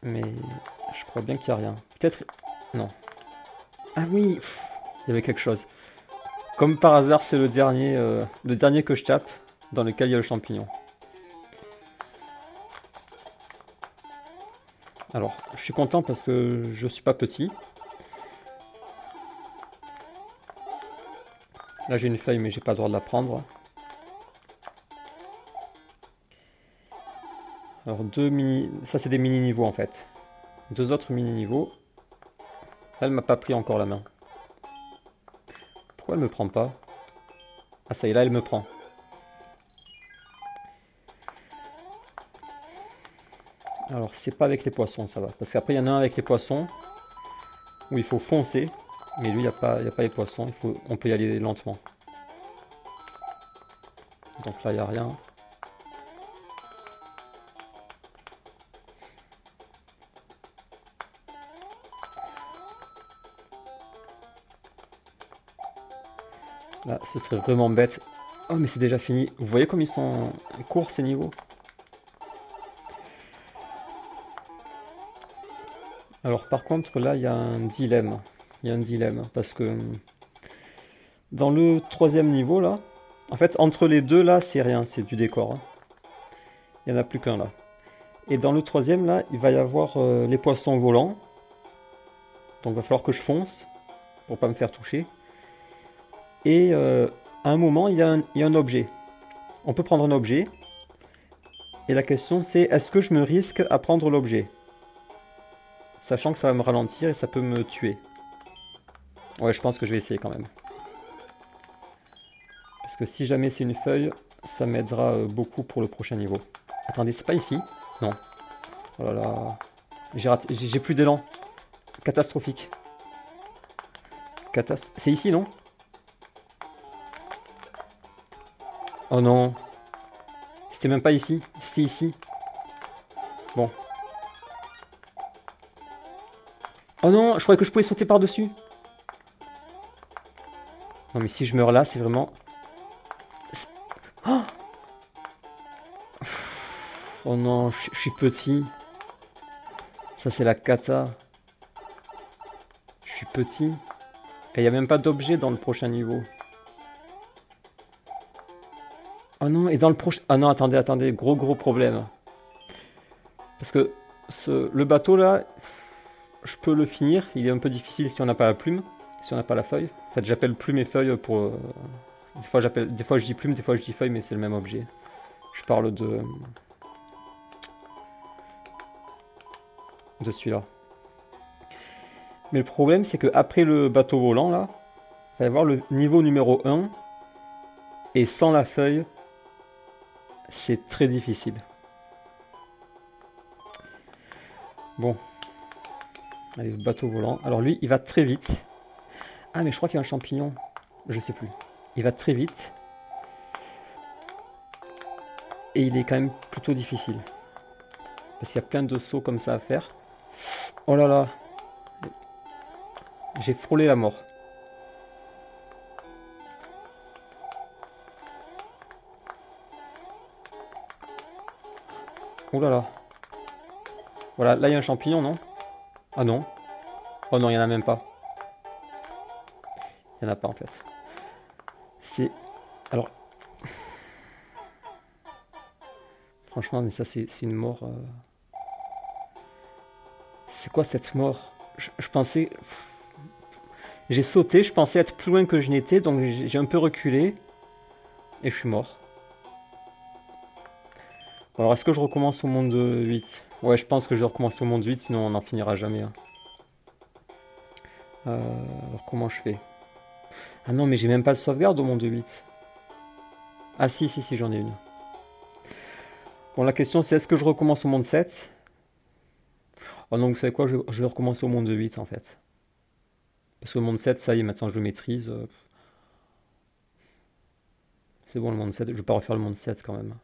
Mais je crois bien qu'il n'y a rien. Peut-être... Non. Ah oui, il y avait quelque chose. Comme par hasard, c'est le dernier que je tape, dans lequel il y a le champignon. Alors, je suis content parce que je suis pas petit. Là, j'ai une feuille, mais j'ai pas le droit de la prendre. Alors, ça, c'est des mini-niveaux, en fait. 2 autres mini-niveaux. Elle m'a pas pris encore la main. Pourquoi elle me prend pas? Ah, ça y est, là, elle me prend. Alors, c'est pas avec les poissons, ça va. Parce qu'après, il y en a un avec les poissons, où il faut foncer. Mais lui, il n'y a pas les poissons. On peut y aller lentement. Donc là, il n'y a rien. Là, ce serait vraiment bête. Oh, mais c'est déjà fini. Vous voyez comme ils sont courts ces niveaux? Alors par contre, là, il y a un dilemme. Il y a un dilemme, parce que dans le troisième niveau, là, en fait, entre les deux, là, c'est rien, c'est du décor, hein. Il n'y en a plus qu'un, là. Et dans le troisième, là, il va y avoir les poissons volants. Donc il va falloir que je fonce, pour pas me faire toucher. Et à un moment, il y a un objet. On peut prendre un objet. Et la question, c'est est-ce que je me risque à prendre l'objet? Sachant que ça va me ralentir et ça peut me tuer. Ouais, je pense que je vais essayer quand même. Parce que si jamais c'est une feuille, ça m'aidera beaucoup pour le prochain niveau. Attendez, c'est pas ici? Non. Oh là là. J'ai plus d'élan. Catastrophique. C'est ici, non? Oh non. C'était même pas ici. C'était ici. Bon. Oh non, je croyais que je pouvais sauter par-dessus. Non mais si je meurs là, c'est vraiment... Oh, oh non, je suis petit. Ça c'est la cata. Je suis petit. Et il n'y a même pas d'objet dans le prochain niveau. Oh non, et dans le prochain... Ah non, attendez, gros problème. Parce que le bateau là, je peux le finir. Il est un peu difficile si on n'a pas la plume, si on n'a pas la feuille. En fait, j'appelle plume et feuille pour... Des fois je dis plume, des fois je dis feuille, mais c'est le même objet. Je parle de celui-là. Mais le problème, c'est que après le bateau volant, là, il va y avoir le niveau numéro 1. Et sans la feuille, c'est très difficile. Bon. Allez, le bateau volant. Alors lui, il va très vite. Ah, mais je crois qu'il y a un champignon. Je sais plus. Il va très vite. Et il est quand même plutôt difficile. Parce qu'il y a plein de sauts comme ça à faire. Oh là là. J'ai frôlé la mort. Oh là là. Voilà, là il y a un champignon, non? Ah non. Oh non, il n'y en a même pas. Il n'y en a pas en fait. C'est... Alors... Franchement, mais ça c'est une mort... C'est quoi cette mort? Je pensais... J'ai sauté, je pensais être plus loin que je n'étais, donc j'ai un peu reculé. Et je suis mort. Alors est-ce que je recommence au monde 8? Ouais, je pense que je vais recommencer au monde 8, sinon on n'en finira jamais, hein. Alors comment je fais? Ah non, mais j'ai même pas de sauvegarde au monde 8. Ah si, j'en ai une. Bon, la question c'est est-ce que je recommence au monde 7? Oh non, vous savez quoi, je vais recommencer au monde 8 en fait. Parce que le monde 7, ça y est, maintenant je le maîtrise. C'est bon le monde 7, je vais pas refaire le monde 7 quand même.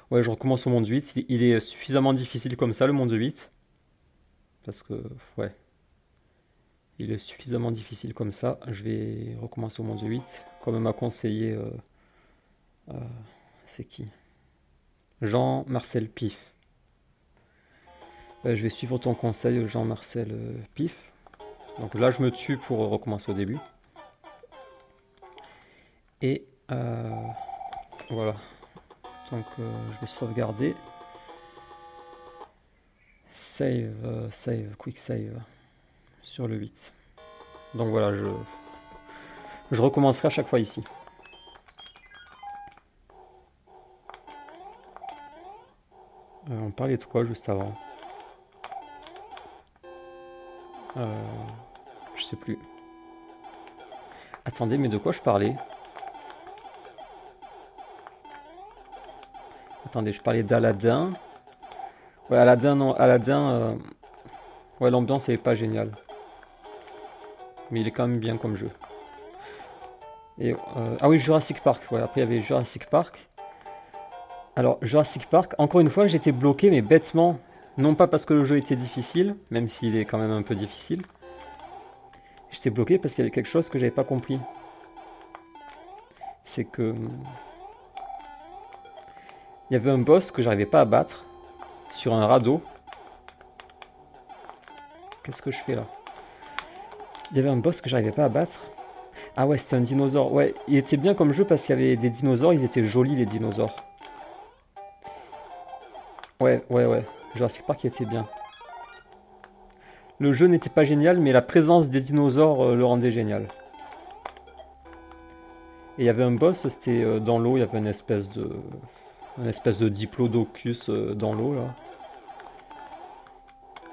Ouais, je recommence au monde 8, il est suffisamment difficile comme ça le monde 8. Parce que, ouais. Il est suffisamment difficile comme ça. Je vais recommencer au monde 8. Comme m'a conseillé... c'est qui? Jean-Marcel Pif. Je vais suivre ton conseil, Jean-Marcel Pif. Donc là, je me tue pour recommencer au début. Et voilà. Donc je vais sauvegarder. Save, quick save. Sur le 8. Donc voilà, je recommencerai à chaque fois ici. On parlait de quoi juste avant? Je sais plus. Attendez, mais de quoi je parlais? Attendez, je parlais d'Aladin. Ouais, Aladin, non, Aladin... Ouais, l'ambiance est pas géniale. Mais il est quand même bien comme jeu. Et, ah oui, Jurassic Park. Ouais, après, il y avait Jurassic Park. Alors, Jurassic Park, encore une fois, j'étais bloqué, mais bêtement. Non pas parce que le jeu était difficile, même s'il est quand même un peu difficile. J'étais bloqué parce qu'il y avait quelque chose que j'avais pas compris. c'est que il y avait un boss que j'arrivais pas à battre sur un radeau. Qu'est-ce que je fais là? Il y avait un boss que j'arrivais pas à battre. Ah ouais, c'était un dinosaure. Ouais, il était bien comme jeu parce qu'il y avait des dinosaures, ils étaient jolis les dinosaures. Ouais. Jurassic Park était bien. Le jeu n'était pas génial, mais la présence des dinosaures le rendait génial. Et il y avait un boss, c'était dans l'eau, il y avait une espèce de diplodocus dans l'eau là.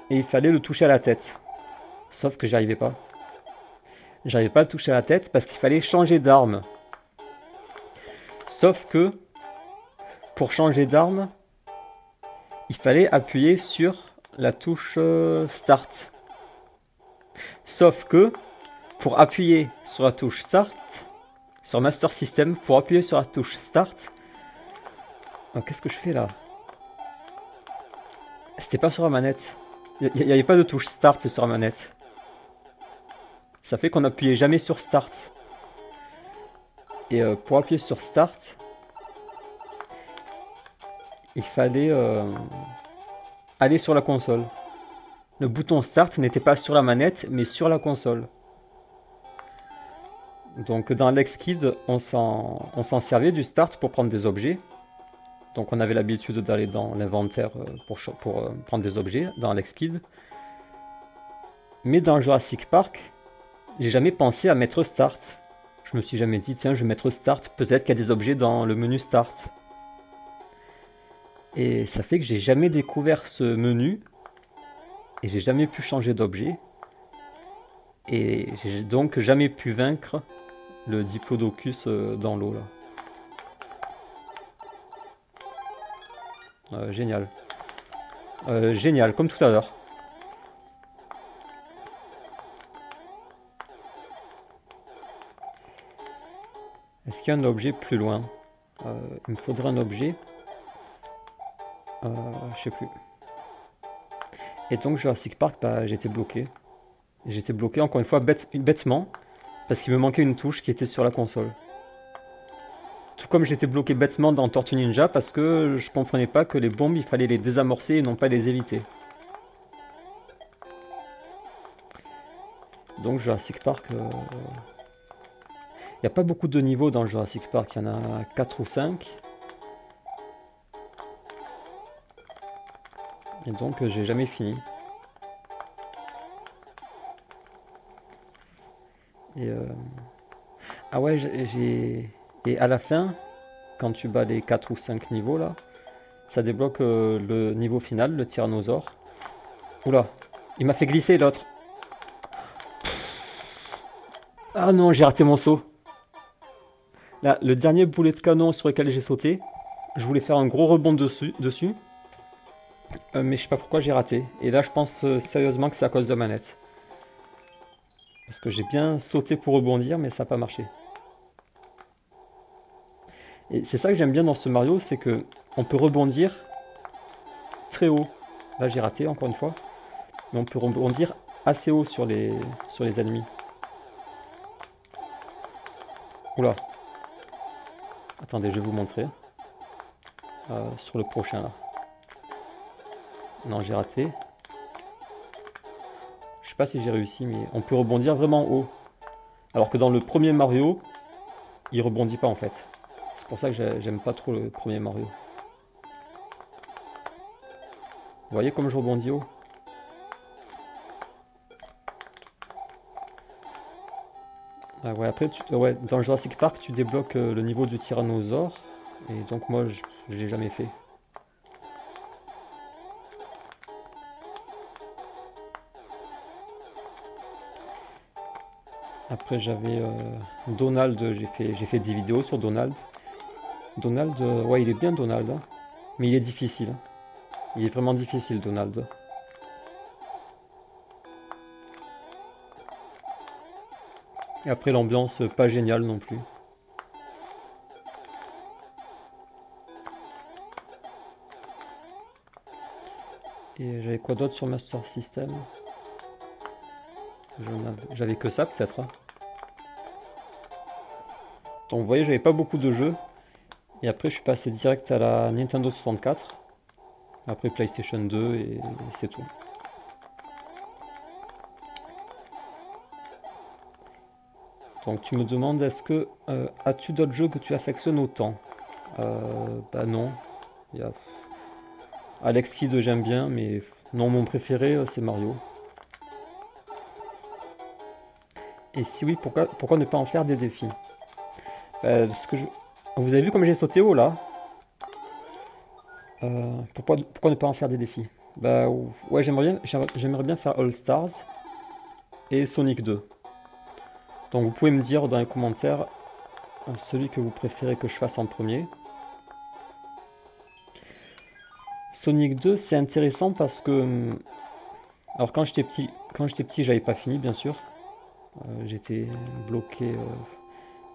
Et il fallait le toucher à la tête. Sauf que j'y arrivais pas. J'arrivais pas à le toucher à la tête parce qu'il fallait changer d'arme. Sauf que pour changer d'arme, il fallait appuyer sur la touche Start. Sauf que pour appuyer sur la touche Start, sur Master System, pour appuyer sur la touche Start, qu'est-ce que je fais là? C'était pas sur la manette. Il n'y avait pas de touche Start sur la manette. Ça fait qu'on n'appuyait jamais sur Start. Et pour appuyer sur Start, il fallait aller sur la console. Le bouton Start n'était pas sur la manette, mais sur la console. Donc dans Alex Kidd, on s'en servait du Start pour prendre des objets. Donc on avait l'habitude d'aller dans l'inventaire pour prendre des objets dans Alex Kidd. Mais dans Jurassic Park, j'ai jamais pensé à mettre Start. Je me suis jamais dit, tiens, je vais mettre Start, peut-être qu'il y a des objets dans le menu Start. Et ça fait que j'ai jamais découvert ce menu, et j'ai jamais pu changer d'objet. Et j'ai donc jamais pu vaincre le Diplodocus dans l'eau là. Génial. Génial, comme tout à l'heure. Est-ce qu'il y a un objet plus loin? Il me faudrait un objet. Je sais plus. Et donc Jurassic Park, bah, j'étais bloqué. J'étais bloqué encore une fois bêtement parce qu'il me manquait une touche qui était sur la console. Tout comme j'étais bloqué bêtement dans Tortue Ninja parce que je comprenais pas que les bombes il fallait les désamorcer et non pas les éviter. Donc Jurassic Park, il n'y a pas beaucoup de niveaux dans Jurassic Park, il y en a 4 ou 5. Et donc j'ai jamais fini. Et ah ouais, et à la fin, quand tu bats les 4 ou 5 niveaux là, ça débloque le niveau final, le tyrannosaure. Oula, il m'a fait glisser l'autre. Ah non, j'ai raté mon saut. Là, le dernier boulet de canon sur lequel j'ai sauté, je voulais faire un gros rebond dessus. Mais je sais pas pourquoi j'ai raté. Et là, je pense sérieusement que c'est à cause de la manette. Parce que j'ai bien sauté pour rebondir, mais ça n'a pas marché. Et c'est ça que j'aime bien dans ce Mario, c'est que on peut rebondir très haut. Là, j'ai raté encore une fois. Mais on peut rebondir assez haut sur les ennemis. Oula. Attendez, je vais vous montrer. Sur le prochain là. Non, j'ai raté. Je sais pas si j'ai réussi, mais on peut rebondir vraiment haut. Alors que dans le premier Mario, il rebondit pas en fait. C'est pour ça que j'aime pas trop le premier Mario. Vous voyez comme je rebondis haut? Ah ouais, après, ouais, dans Jurassic Park, tu débloques le niveau du tyrannosaure. Et donc moi, je l'ai jamais fait. Après j'avais Donald, j'ai fait 10 vidéos sur Donald. Donald, ouais il est bien Donald, hein, mais il est difficile. Hein. Il est vraiment difficile Donald. Et après l'ambiance pas géniale non plus. Et j'avais quoi d'autre sur Master System? J'avais que ça peut-être. Hein. Donc vous voyez, j'avais pas beaucoup de jeux. Et après, je suis passé direct à la Nintendo 64. Après PlayStation 2 et c'est tout. Donc tu me demandes, est-ce que as-tu d'autres jeux que tu affectionnes autant? Bah non. Il y a Alex Kidd, j'aime bien, mais non, mon préféré, c'est Mario. Et si oui, pourquoi ne pas en faire des défis? Vous avez vu comme j'ai sauté haut là? Pourquoi ne pas en faire des défis? Bah ouais, j'aimerais bien faire All Stars et Sonic 2. Donc vous pouvez me dire dans les commentaires celui que vous préférez que je fasse en premier. Sonic 2, c'est intéressant parce que... Alors quand j'étais petit, j'avais pas fini, bien sûr. J'étais bloqué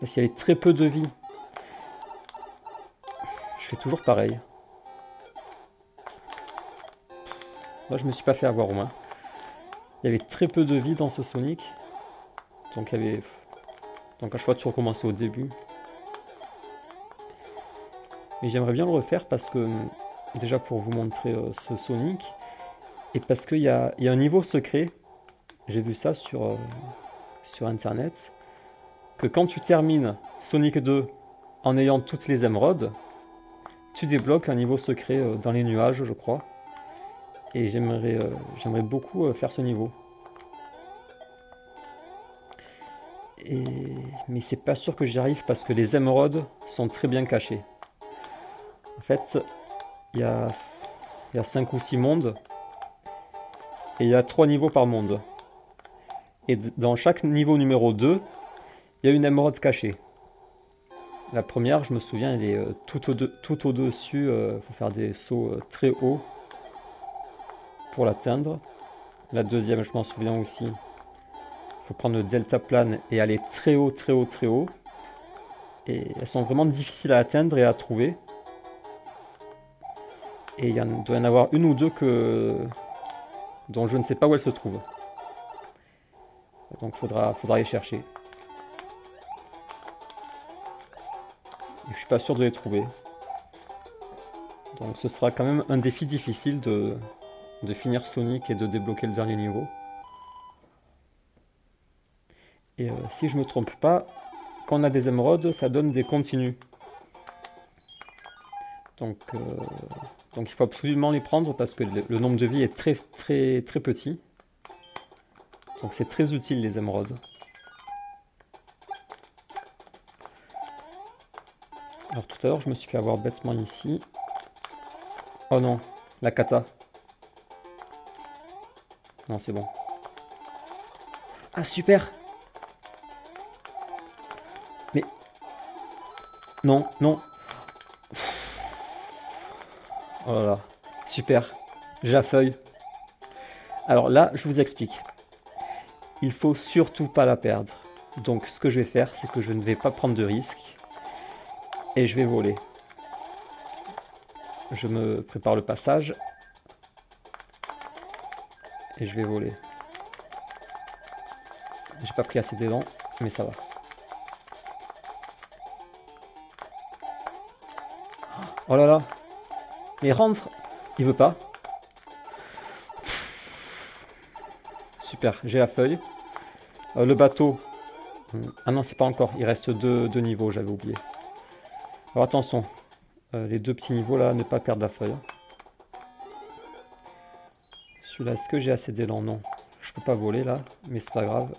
parce qu'il y avait très peu de vie. Je fais toujours pareil. Là, je me suis pas fait avoir au moins. Il y avait très peu de vie dans ce Sonic. Donc à chaque fois tu recommençais au début. Mais j'aimerais bien le refaire parce que déjà pour vous montrer ce Sonic et parce qu'il y a un niveau secret. J'ai vu ça sur internet, que quand tu termines Sonic 2 en ayant toutes les émeraudes, tu débloques un niveau secret dans les nuages, je crois. Et j'aimerais beaucoup faire ce niveau. Mais c'est pas sûr que j'y arrive parce que les émeraudes sont très bien cachées. En fait, il y a 5 ou 6 mondes et il y a 3 niveaux par monde. Et dans chaque niveau numéro 2, il y a une émeraude cachée. La première, je me souviens, elle est tout au-dessus. Il faut faire des sauts très hauts pour l'atteindre. La deuxième, je m'en souviens aussi. Il faut prendre le deltaplane et aller très haut, très haut, très haut. Et elles sont vraiment difficiles à atteindre et à trouver. Et il doit y en avoir une ou deux dont je ne sais pas où elles se trouvent. Donc faudra y chercher. Et je suis pas sûr de les trouver. Donc ce sera quand même un défi difficile de finir Sonic et de débloquer le dernier niveau. Et si je me trompe pas, quand on a des émeraudes, ça donne des continues. Donc il faut absolument les prendre parce que le nombre de vie est très très très petit. Donc c'est très utile les émeraudes. Alors tout à l'heure je me suis fait avoir bêtement ici. Oh non, la kata. Non, c'est bon. Ah super. Mais... Non, non. Oh là là, super. J'ai la feuille. Alors là, je vous explique. Il faut surtout pas la perdre. Donc ce que je vais faire, c'est que je ne vais pas prendre de risque. Et je vais voler. Je me prépare le passage. Et je vais voler. J'ai pas pris assez d'élan, mais ça va. Oh là là. Mais rentre. Il veut pas. Super, j'ai la feuille. Le bateau. Ah non, c'est pas encore. Il reste deux niveaux, j'avais oublié. Alors attention. Les deux petits niveaux là, ne pas perdre la feuille. Celui-là, est-ce que j'ai assez d'élan? Non. Je peux pas voler là, mais c'est pas grave.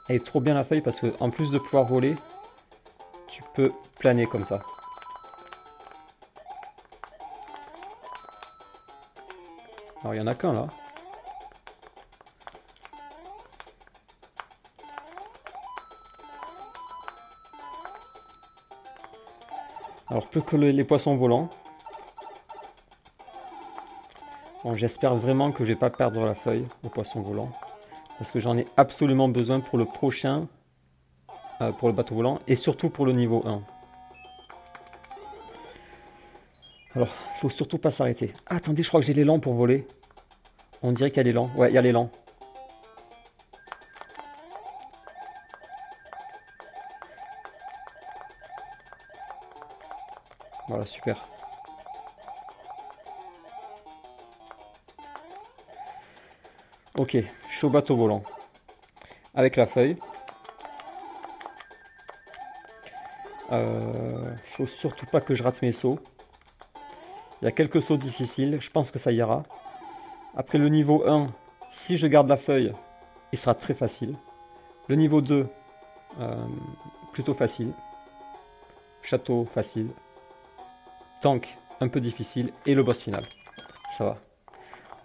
Elle est trop bien la feuille parce que en plus de pouvoir voler, tu peux planer comme ça. Alors il n'y en a qu'un là. Alors plus que les poissons volants. Bon, j'espère vraiment que je vais pas perdre la feuille aux poissons volants. Parce que j'en ai absolument besoin pour le prochain. Pour le bateau volant. Et surtout pour le niveau 1. Alors, il faut surtout pas s'arrêter. Ah, attendez, je crois que j'ai l'élan pour voler. On dirait qu'il y a l'élan. Ouais, il y a l'élan. Voilà, super. Ok, je suis au bateau volant. Avec la feuille. Faut surtout pas que je rate mes sauts. Il y a quelques sauts difficiles, je pense que ça ira. Après le niveau 1, si je garde la feuille, il sera très facile. Le niveau 2, plutôt facile. Château, facile. Tank, un peu difficile. Et le boss final. Ça va.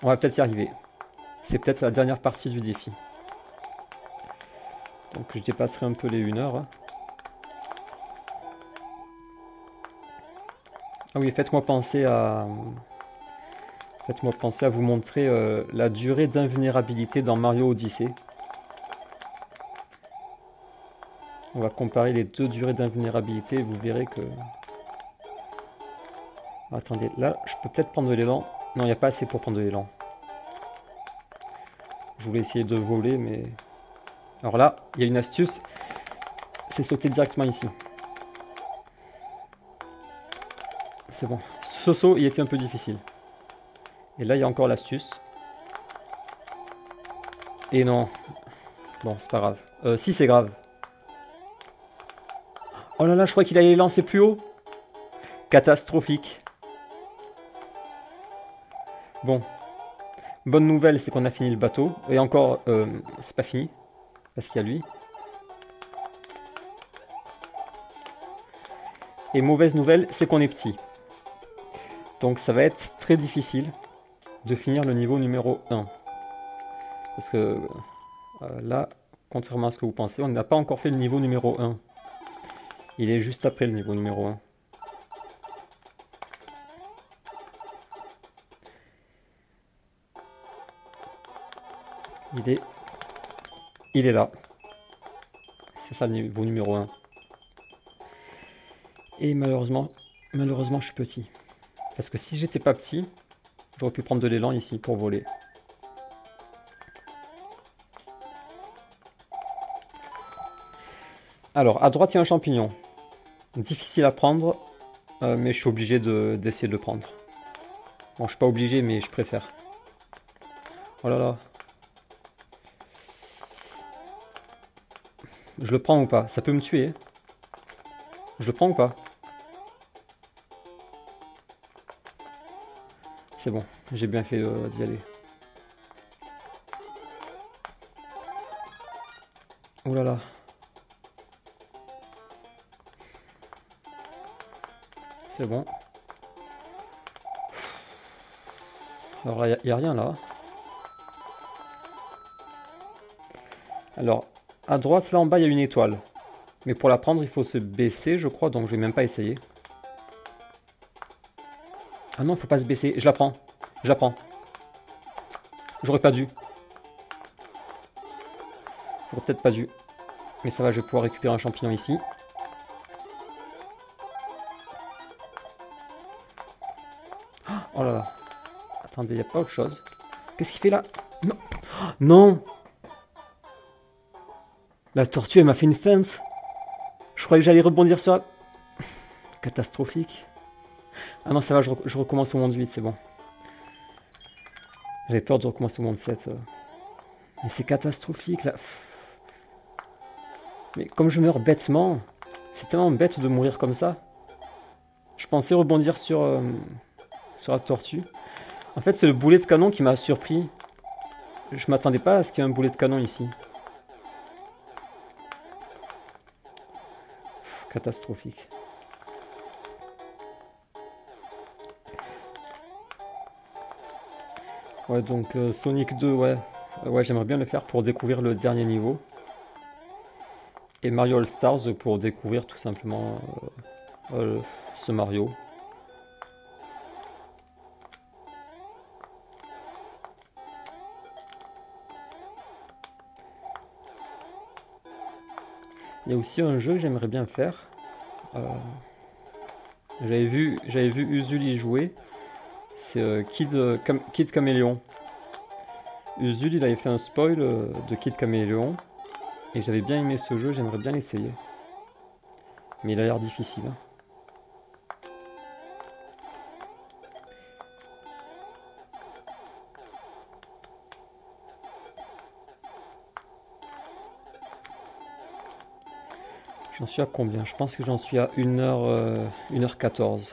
On va peut-être y arriver. C'est peut-être la dernière partie du défi. Donc je dépasserai un peu les 1 heure. Ah oui, faites-moi penser à vous montrer la durée d'invulnérabilité dans Mario Odyssey. On va comparer les deux durées d'invulnérabilité et vous verrez que... Attendez, là, je peux peut-être prendre de l'élan. Non, il n'y a pas assez pour prendre de l'élan. Je voulais essayer de voler, mais... Alors là, il y a une astuce. C'est sauter directement ici. C'est bon. Ce saut, il était un peu difficile. Et là, il y a encore l'astuce. Et non. Bon, c'est pas grave. Si, c'est grave. Oh là là, je crois qu'il allait les lancer plus haut. Catastrophique. Bon. Bonne nouvelle, c'est qu'on a fini le bateau. Et encore, c'est pas fini. Parce qu'il y a lui. Et mauvaise nouvelle, c'est qu'on est petit. Donc ça va être très difficile de finir le niveau numéro 1. Parce que là, contrairement à ce que vous pensez, on n'a pas encore fait le niveau numéro 1. Il est juste après le niveau numéro 1. Il est là. C'est ça le niveau numéro 1. Et malheureusement, je suis petit. Parce que si j'étais pas petit, j'aurais pu prendre de l'élan ici pour voler. Alors, à droite, il y a un champignon. Difficile à prendre, mais je suis obligé d'essayer de le prendre. Bon, je suis pas obligé, mais je préfère. Oh là là. Je le prends ou pas? Ça peut me tuer. Je le prends ou pas? C'est bon, j'ai bien fait d'y aller. Oh là là. C'est bon. Alors, il n'y a rien là. Alors, à droite, là en bas, il y a une étoile. Mais pour la prendre, il faut se baisser, je crois, donc je vais même pas essayer. Ah non, il faut pas se baisser. Je la prends. Je la prends. J'aurais pas dû. J'aurais peut-être pas dû. Mais ça va, je vais pouvoir récupérer un champignon ici. Oh là là. Attendez, il n'y a pas autre chose. Qu'est-ce qu'il fait là? Non. Non. La tortue, elle m'a fait une feinte. Je croyais que j'allais rebondir sur la... Catastrophique. Ah non, ça va, je recommence au monde 8, c'est bon. J'avais peur de recommencer au monde 7. Mais c'est catastrophique, là. Mais comme je meurs bêtement, c'est tellement bête de mourir comme ça. Je pensais rebondir sur la tortue. En fait, c'est le boulet de canon qui m'a surpris. Je m'attendais pas à ce qu'il y ait un boulet de canon ici. Catastrophique. Ouais, donc Sonic 2, ouais. Ouais, j'aimerais bien le faire pour découvrir le dernier niveau. Et Mario All Stars pour découvrir tout simplement ce Mario. Il y a aussi un jeu que j'aimerais bien faire. J'avais vu Usul y jouer. C'est Kid Caméléon. Usul, il avait fait un spoil de Kid Caméléon. Et j'avais bien aimé ce jeu, j'aimerais bien l'essayer. Mais il a l'air difficile. J'en suis à combien? Je pense que j'en suis à 1h, 1h14.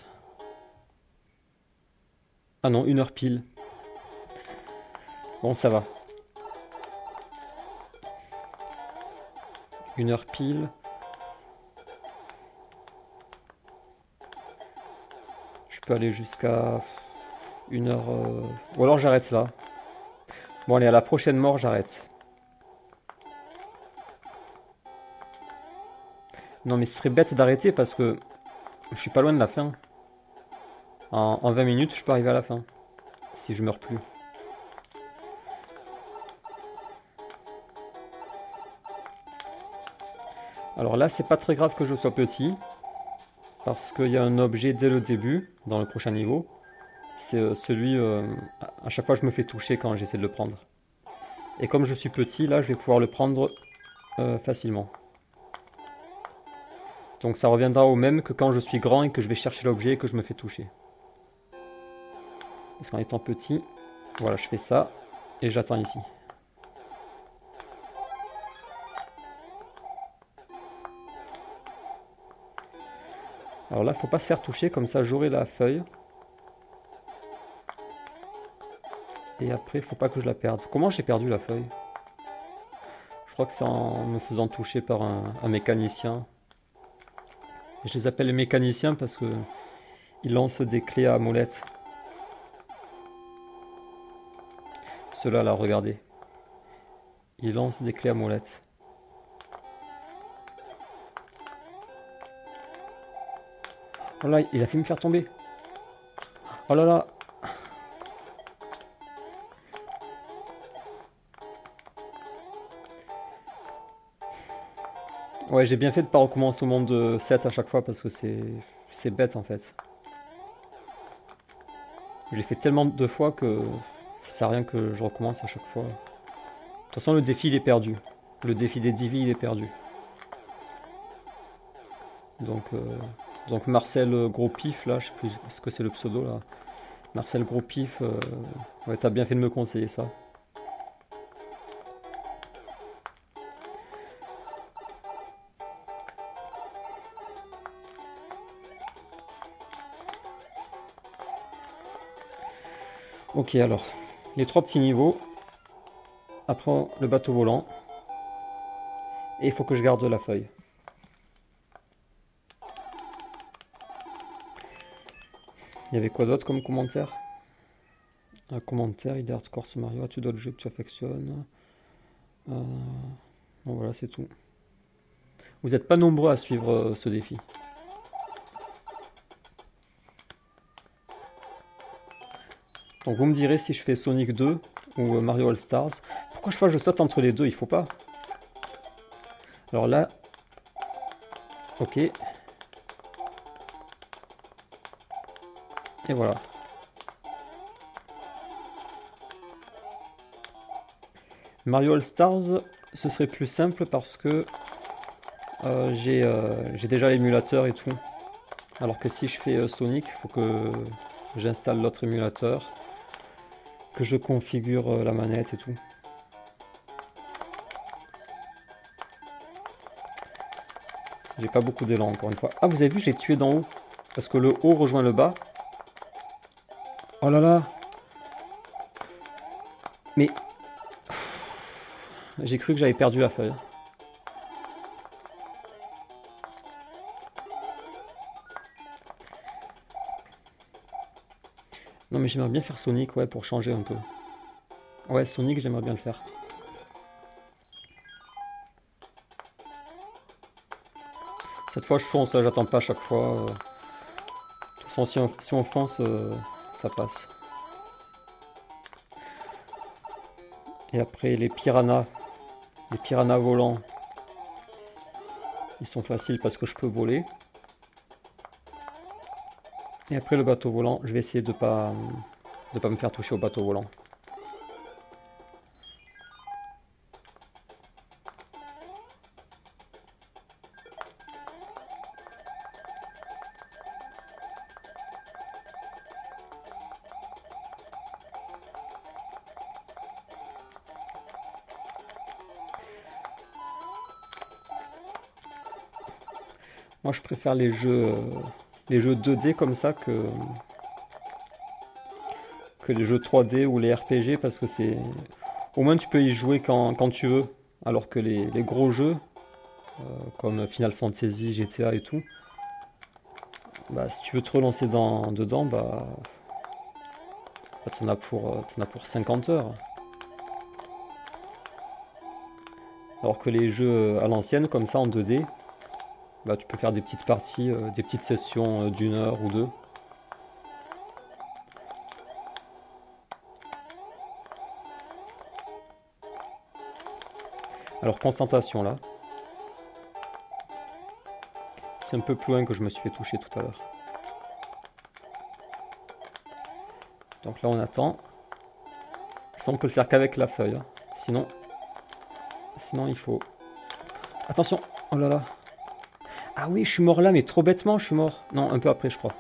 Ah non, 1h pile. Bon, ça va. 1h pile. Je peux aller jusqu'à 1h... Ou alors j'arrête là. Bon, allez, à la prochaine mort, j'arrête. Non, mais ce serait bête d'arrêter parce que je suis pas loin de la fin. En 20 minutes, je peux arriver à la fin. Si je meurs plus. Alors là, c'est pas très grave que je sois petit. Parce qu'il y a un objet dès le début, dans le prochain niveau. C'est celui... à chaque fois, je me fais toucher quand j'essaie de le prendre. Et comme je suis petit, là, je vais pouvoir le prendre facilement. Donc ça reviendra au même que quand je suis grand et que je vais chercher l'objet et que je me fais toucher. Parce qu'en étant petit, voilà, je fais ça et j'attends ici. Alors là, il ne faut pas se faire toucher, comme ça j'aurai la feuille. Et après, il ne faut pas que je la perde. Comment j'ai perdu la feuille? Je crois que c'est en me faisant toucher par un mécanicien. Et je les appelle les mécaniciens parce que ils lancent des clés à molette. Ceux-là, là, regardez. Ils lancent des clés à molette. Oh là, il a fait me faire tomber. Oh là là. Ouais, j'ai bien fait de pas recommencer au monde 7 à chaque fois parce que c'est bête en fait. J'ai fait tellement de fois que ça sert à rien que je recommence à chaque fois. De toute façon, le défi il est perdu. Le défi des Divi il est perdu. Donc Marcel Gros Pif là, je sais plus ce que c'est le pseudo là. Marcel Gros Pif, ouais, t'as bien fait de me conseiller ça. Ok, alors, les 3 petits niveaux. Après, le bateau volant. Et il faut que je garde la feuille. Il y avait quoi d'autre comme commentaire? Un commentaire, il est hardcore ce Mario. As-tu d'autres jeux que tu affectionnes? Bon, voilà, c'est tout. Vous n'êtes pas nombreux à suivre ce défi. Donc vous me direz si je fais Sonic 2 ou Mario All Stars. Pourquoi je saute entre les deux? Il faut pas. Alors là... Ok. Et voilà. Mario All Stars, ce serait plus simple parce que j'ai déjà l'émulateur et tout. Alors que si je fais Sonic, il faut que j'installe l'autre émulateur, que je configure la manette et tout. J'ai pas beaucoup d'élan encore une fois. Ah, vous avez vu, je l'ai tué d'en haut. Parce que le haut rejoint le bas. Oh là là. Mais... J'ai cru que j'avais perdu la feuille. Non mais j'aimerais bien faire Sonic, ouais, pour changer un peu. Ouais, Sonic, j'aimerais bien le faire. Cette fois, je fonce, j'attends pas à chaque fois. De toute façon, si on fonce, ça passe. Et après, les piranhas volants, ils sont faciles parce que je peux voler. Et après, le bateau volant, je vais essayer de pas me faire toucher au bateau volant. Moi, je préfère les jeux 2D comme ça que les jeux 3D ou les RPG parce que c'est... Au moins, tu peux y jouer quand tu veux. Alors que les gros jeux, comme Final Fantasy, GTA et tout, bah, si tu veux te relancer dedans, t'en as pour 50 heures. Alors que les jeux à l'ancienne, comme ça en 2D, bah, tu peux faire des petites parties, des petites sessions d'une heure ou deux. Alors concentration là. C'est un peu plus loin que je me suis fait toucher tout à l'heure. Donc là on attend. Ça on peut le faire qu'avec la feuille. Hein. Sinon il faut... Attention. Oh là là. Ah oui, je suis mort là, mais trop bêtement je suis mort. Non, un peu après je crois.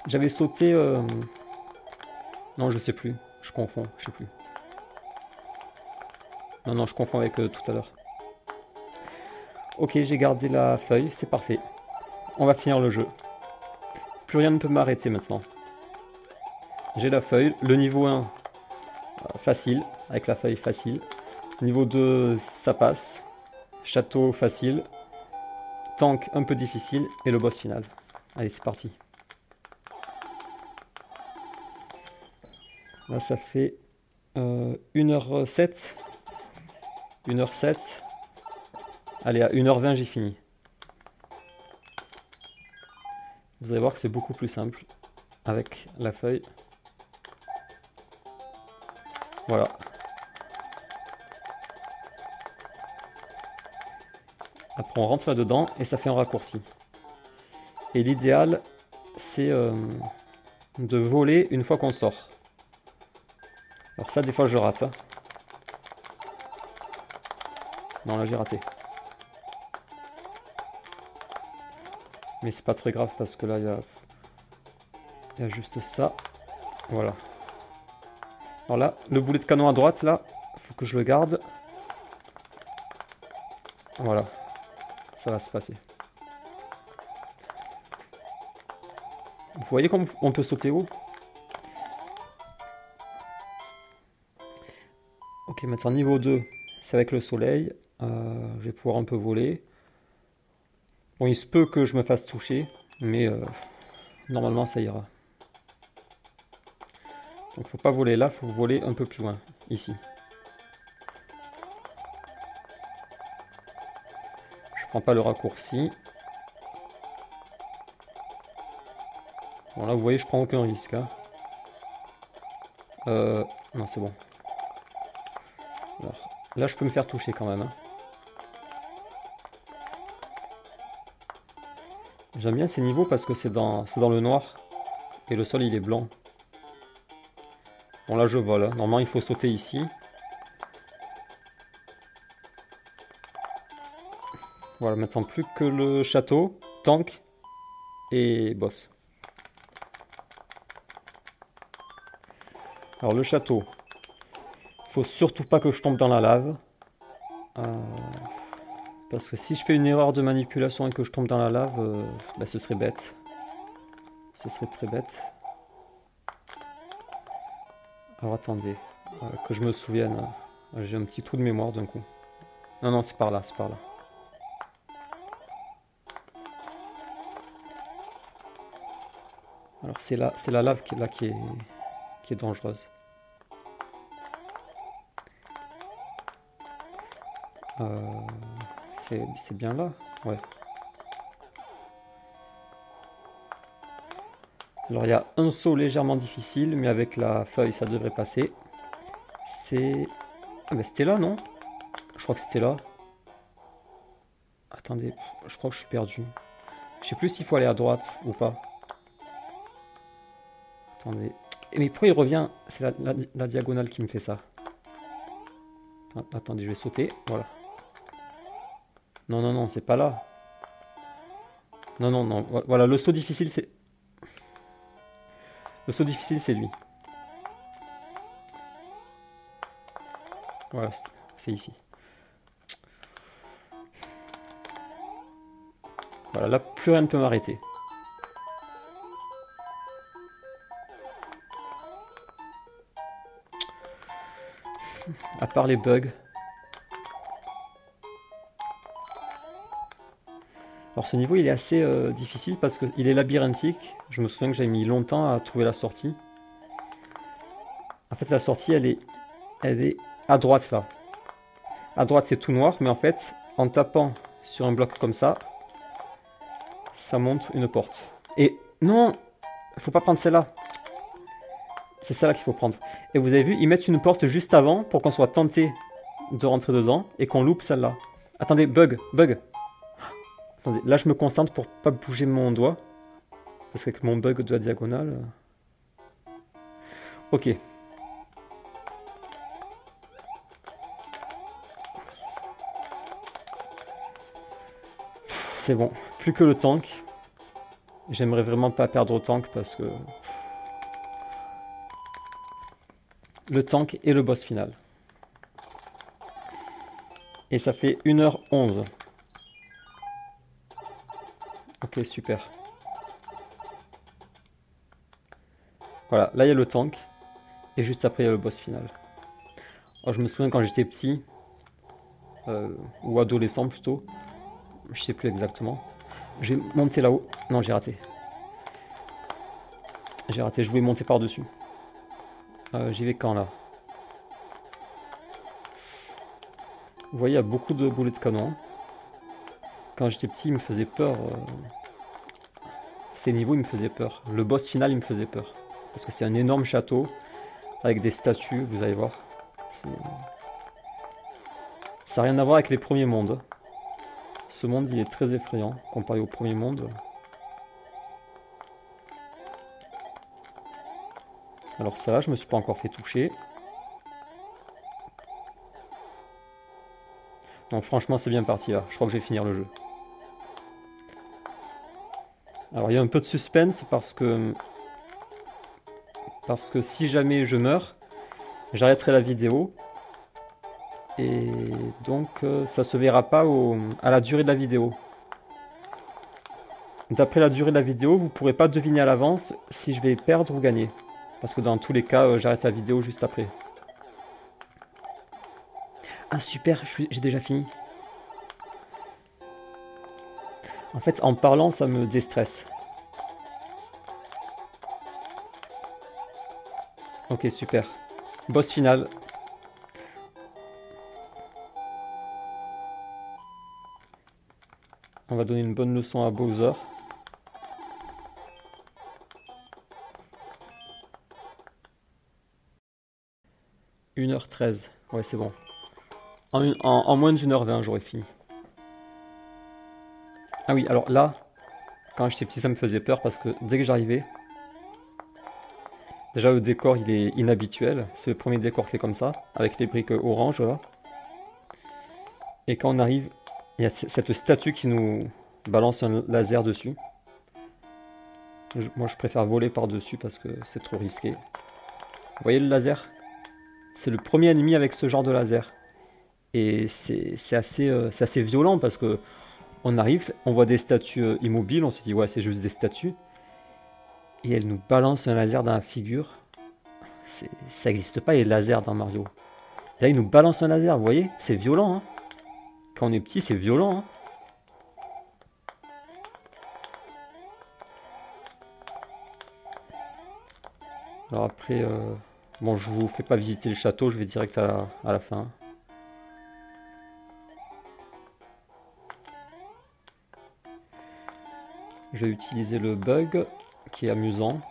J'avais sauté... Non, je sais plus. Je confonds, je sais plus. Non, je confonds avec tout à l'heure. Ok, j'ai gardé la feuille, c'est parfait. On va finir le jeu. Plus rien ne peut m'arrêter maintenant. J'ai la feuille. Le niveau 1, facile, avec la feuille facile. Niveau 2, ça passe. Château, facile. Tank, un peu difficile. Et le boss final. Allez, c'est parti. Là, ça fait 1h07. 1h07. Allez, à 1h20, j'ai fini. Vous allez voir que c'est beaucoup plus simple avec la feuille. Voilà. Après, on rentre là-dedans et ça fait un raccourci. Et l'idéal, c'est de voler une fois qu'on sort. Alors ça, des fois, je rate. Hein. Non, là, j'ai raté. Mais c'est pas très grave parce que là, il y a juste ça. Voilà. Alors là, le boulet de canon à droite, là, faut que je le garde. Voilà. Ça va se passer. Vous voyez comme on peut sauter haut? Ok, maintenant niveau 2, c'est avec le soleil. Je vais pouvoir un peu voler. Bon, il se peut que je me fasse toucher, mais normalement ça ira. Donc faut pas voler là, faut voler un peu plus loin, ici. Je prends pas le raccourci. Bon là vous voyez, je prends aucun risque. Hein. Non, c'est bon. Alors, là je peux me faire toucher quand même. Hein. J'aime bien ces niveaux parce que c'est dans le noir. Et le sol il est blanc. Bon là je vole. Hein. Normalement il faut sauter ici. Voilà, maintenant plus que le château, tank et boss. Alors le château, faut surtout pas que je tombe dans la lave. Parce que si je fais une erreur de manipulation et que je tombe dans la lave, bah, ce serait bête. Ce serait très bête. Alors attendez, que je me souvienne. J'ai un petit trou de mémoire d'un coup. Non, c'est par là, c'est par là. Alors c'est la lave qui est dangereuse. C'est bien là, ouais. Alors il y a un saut légèrement difficile, mais avec la feuille ça devrait passer. C'est... Ah ben c'était là, non? Je crois que c'était là. Attendez, je crois que je suis perdu. Je sais plus s'il faut aller à droite ou pas. Attendez. Mais pourquoi il revient? C'est la diagonale qui me fait ça. Attendez, je vais sauter. Voilà. Non, c'est pas là. Non. Voilà, le saut difficile, c'est... Le saut difficile, c'est lui. Voilà, c'est ici. Voilà, là, plus rien ne peut m'arrêter. À part les bugs. Alors ce niveau il est assez difficile parce qu'il est labyrinthique. Je me souviens que j'ai mis longtemps à trouver la sortie. En fait la sortie elle est à droite là. À droite c'est tout noir mais en fait en tapant sur un bloc comme ça montre une porte. Et non, faut pas prendre celle-là. C'est celle-là qu'il faut prendre. Et vous avez vu, ils mettent une porte juste avant pour qu'on soit tenté de rentrer dedans et qu'on loupe celle-là. Attendez, bug. Attendez, là je me concentre pour pas bouger mon doigt. Parce qu'avec mon bug de la diagonale... Ok. C'est bon, plus que le tank. J'aimerais vraiment pas perdre au tank parce que... Le tank et le boss final. Et ça fait 1h11. Ok, super. Voilà, là il y a le tank. Et juste après il y a le boss final. Alors, je me souviens quand j'étais petit, ou adolescent plutôt, je sais plus exactement. J'ai monté là-haut. Non, j'ai raté. J'ai raté, je voulais monter par-dessus. J'y vais quand là? Vous voyez, il y a beaucoup de boulets de canon. Quand j'étais petit, il me faisait peur. Ces niveaux, ils me faisaient peur. Le boss final, il me faisait peur. Parce que c'est un énorme château avec des statues, vous allez voir. Ça n'a rien à voir avec les premiers mondes. Ce monde, il est très effrayant comparé au premier monde. Alors ça là, je me suis pas encore fait toucher. Non, franchement, c'est bien parti là. Je crois que je vais finir le jeu. Alors il y a un peu de suspense parce que si jamais je meurs, j'arrêterai la vidéo. Et donc ça se verra pas à la durée de la vidéo. D'après la durée de la vidéo, vous ne pourrez pas deviner à l'avance si je vais perdre ou gagner. Parce que dans tous les cas, j'arrête la vidéo juste après. Ah super, j'ai déjà fini. En fait, en parlant, ça me déstresse. Ok, super. Boss final. On va donner une bonne leçon à Bowser. « 1h13. Ouais, c'est bon. En moins d'1h20, j'aurais fini. Ah oui, alors là, quand j'étais petit, ça me faisait peur parce que dès que j'arrivais... Déjà, le décor, il est inhabituel. C'est le premier décor qui est comme ça, avec les briques orange, là. Et quand on arrive, il y a cette statue qui nous balance un laser dessus. Moi, je préfère voler par-dessus parce que c'est trop risqué. Vous voyez le laser? C'est le premier ennemi avec ce genre de laser. Et c'est assez violent parce que on arrive, on voit des statues immobiles, on se dit ouais c'est juste des statues. Et elle nous balance un laser dans la figure. Ça n'existe pas les lasers dans Mario. Là il nous balance un laser, vous voyez? C'est violent. Hein, quand on est petit c'est violent. Hein. Alors après, bon je vous fais pas visiter le château, je vais direct à la fin. Je vais utiliser le bug qui est amusant.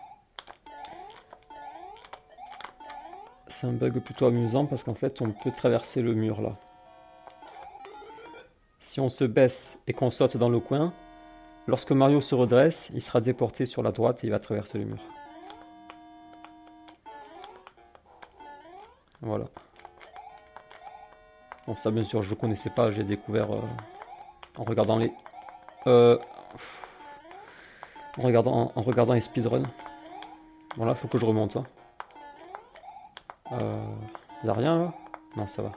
C'est un bug plutôt amusant parce qu'en fait on peut traverser le mur là. Si on se baisse et qu'on saute dans le coin, lorsque Mario se redresse, il sera déporté sur la droite et il va traverser le mur. Voilà. Bon ça bien sûr je ne connaissais pas, j'ai découvert en regardant les... en regardant les speedruns. Bon là, faut que je remonte. Hein. Y a rien là? Non, ça va.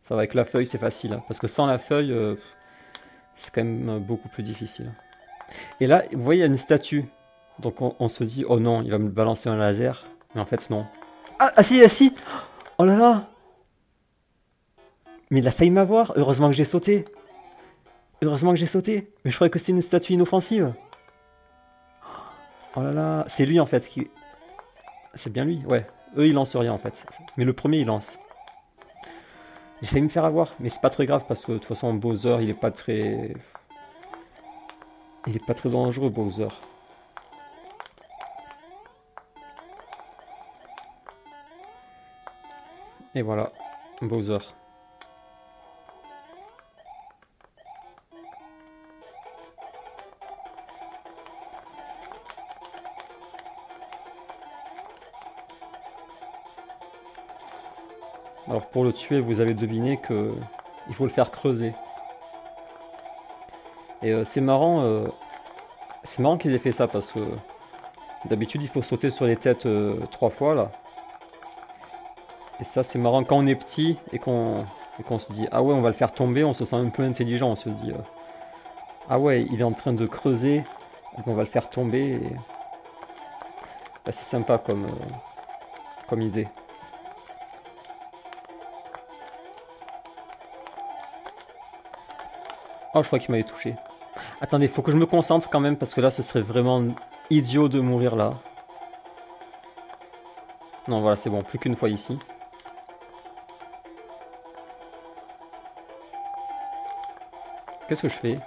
Ça va avec la feuille, c'est facile. Hein, parce que sans la feuille, c'est quand même beaucoup plus difficile. Et là, vous voyez, il y a une statue. Donc on se dit, oh non, il va me balancer un laser. Mais en fait, non. Ah si, ah si! Oh là là! Mais il a failli m'avoir. Heureusement que j'ai sauté. Heureusement que j'ai sauté. Mais je croyais que c'était une statue inoffensive. Oh là là. C'est lui en fait qui... C'est bien lui, ouais. Eux, ils lancent rien en fait. Mais le premier, il lance. J'ai failli me faire avoir. Mais c'est pas très grave parce que de toute façon, Bowser, il est pas très... Il est pas très dangereux, Bowser. Et voilà, Bowser. Alors pour le tuer, vous avez deviné que il faut le faire creuser. Et c'est marrant qu'ils aient fait ça parce que d'habitude il faut sauter sur les têtes 3 fois là. Et ça c'est marrant quand on est petit et qu'on se dit ah ouais on va le faire tomber, on se sent un peu intelligent, on se dit ah ouais il est en train de creuser, donc on va le faire tomber. Et... Bah, c'est sympa comme idée. Oh je crois qu'il m'avait touché. Attendez, faut que je me concentre quand même parce que là ce serait vraiment idiot de mourir là. Non voilà c'est bon, plus qu'une fois ici. Qu'est-ce que je fais?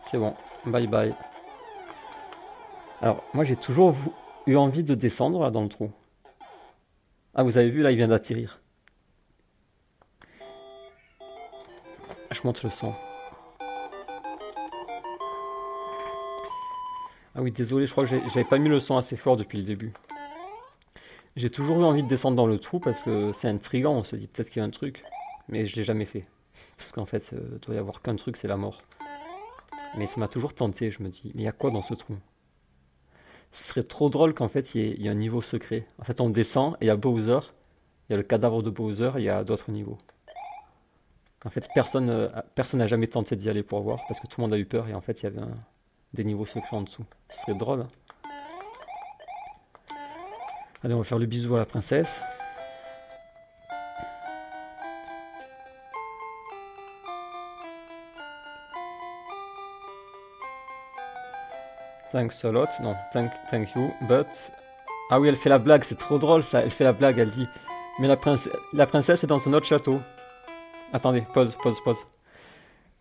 C'est bon, bye bye. Alors moi j'ai toujours eu envie de descendre là dans le trou. Ah vous avez vu là il vient d'atterrir. Je monte le son. Ah oui désolé je crois que j'avais pas mis le son assez fort depuis le début. J'ai toujours eu envie de descendre dans le trou parce que c'est intriguant, on se dit peut-être qu'il y a un truc. Mais je l'ai jamais fait. Parce qu'en fait il doit y avoir qu'un truc, c'est la mort. Mais ça m'a toujours tenté, je me dis, mais il y a quoi dans ce trou? Ce serait trop drôle qu'en fait il y ait un niveau secret. En fait on descend et il y a Bowser, il y a le cadavre de Bowser et il y a d'autres niveaux. En fait personne n'a jamais tenté d'y aller pour voir parce que tout le monde a eu peur et en fait il y avait des niveaux secrets en dessous. Ce serait drôle. Hein. Allez on va faire le bisou à la princesse. Thanks a lot, non, thank you, but... Ah oui, elle fait la blague, c'est trop drôle ça, elle fait la blague, elle dit... Mais la princesse est dans un autre château. Attendez, pause.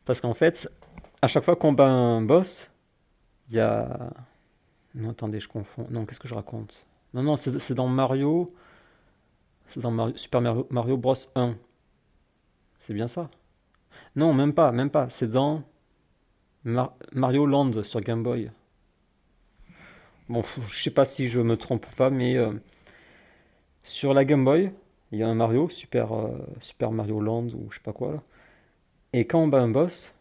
Parce qu'en fait, à chaque fois qu'on bat un boss, il y a... Non, attendez, je confonds. Non, qu'est-ce que je raconte? Non, c'est dans Mario... C'est dans Super Mario Bros 1. C'est bien ça? Non, même pas. C'est dans Mario Land sur Game Boy. Bon, je sais pas si je me trompe ou pas, mais sur la Game Boy, il y a un Mario, Super Mario Land ou je sais pas quoi là. Et quand on bat un boss,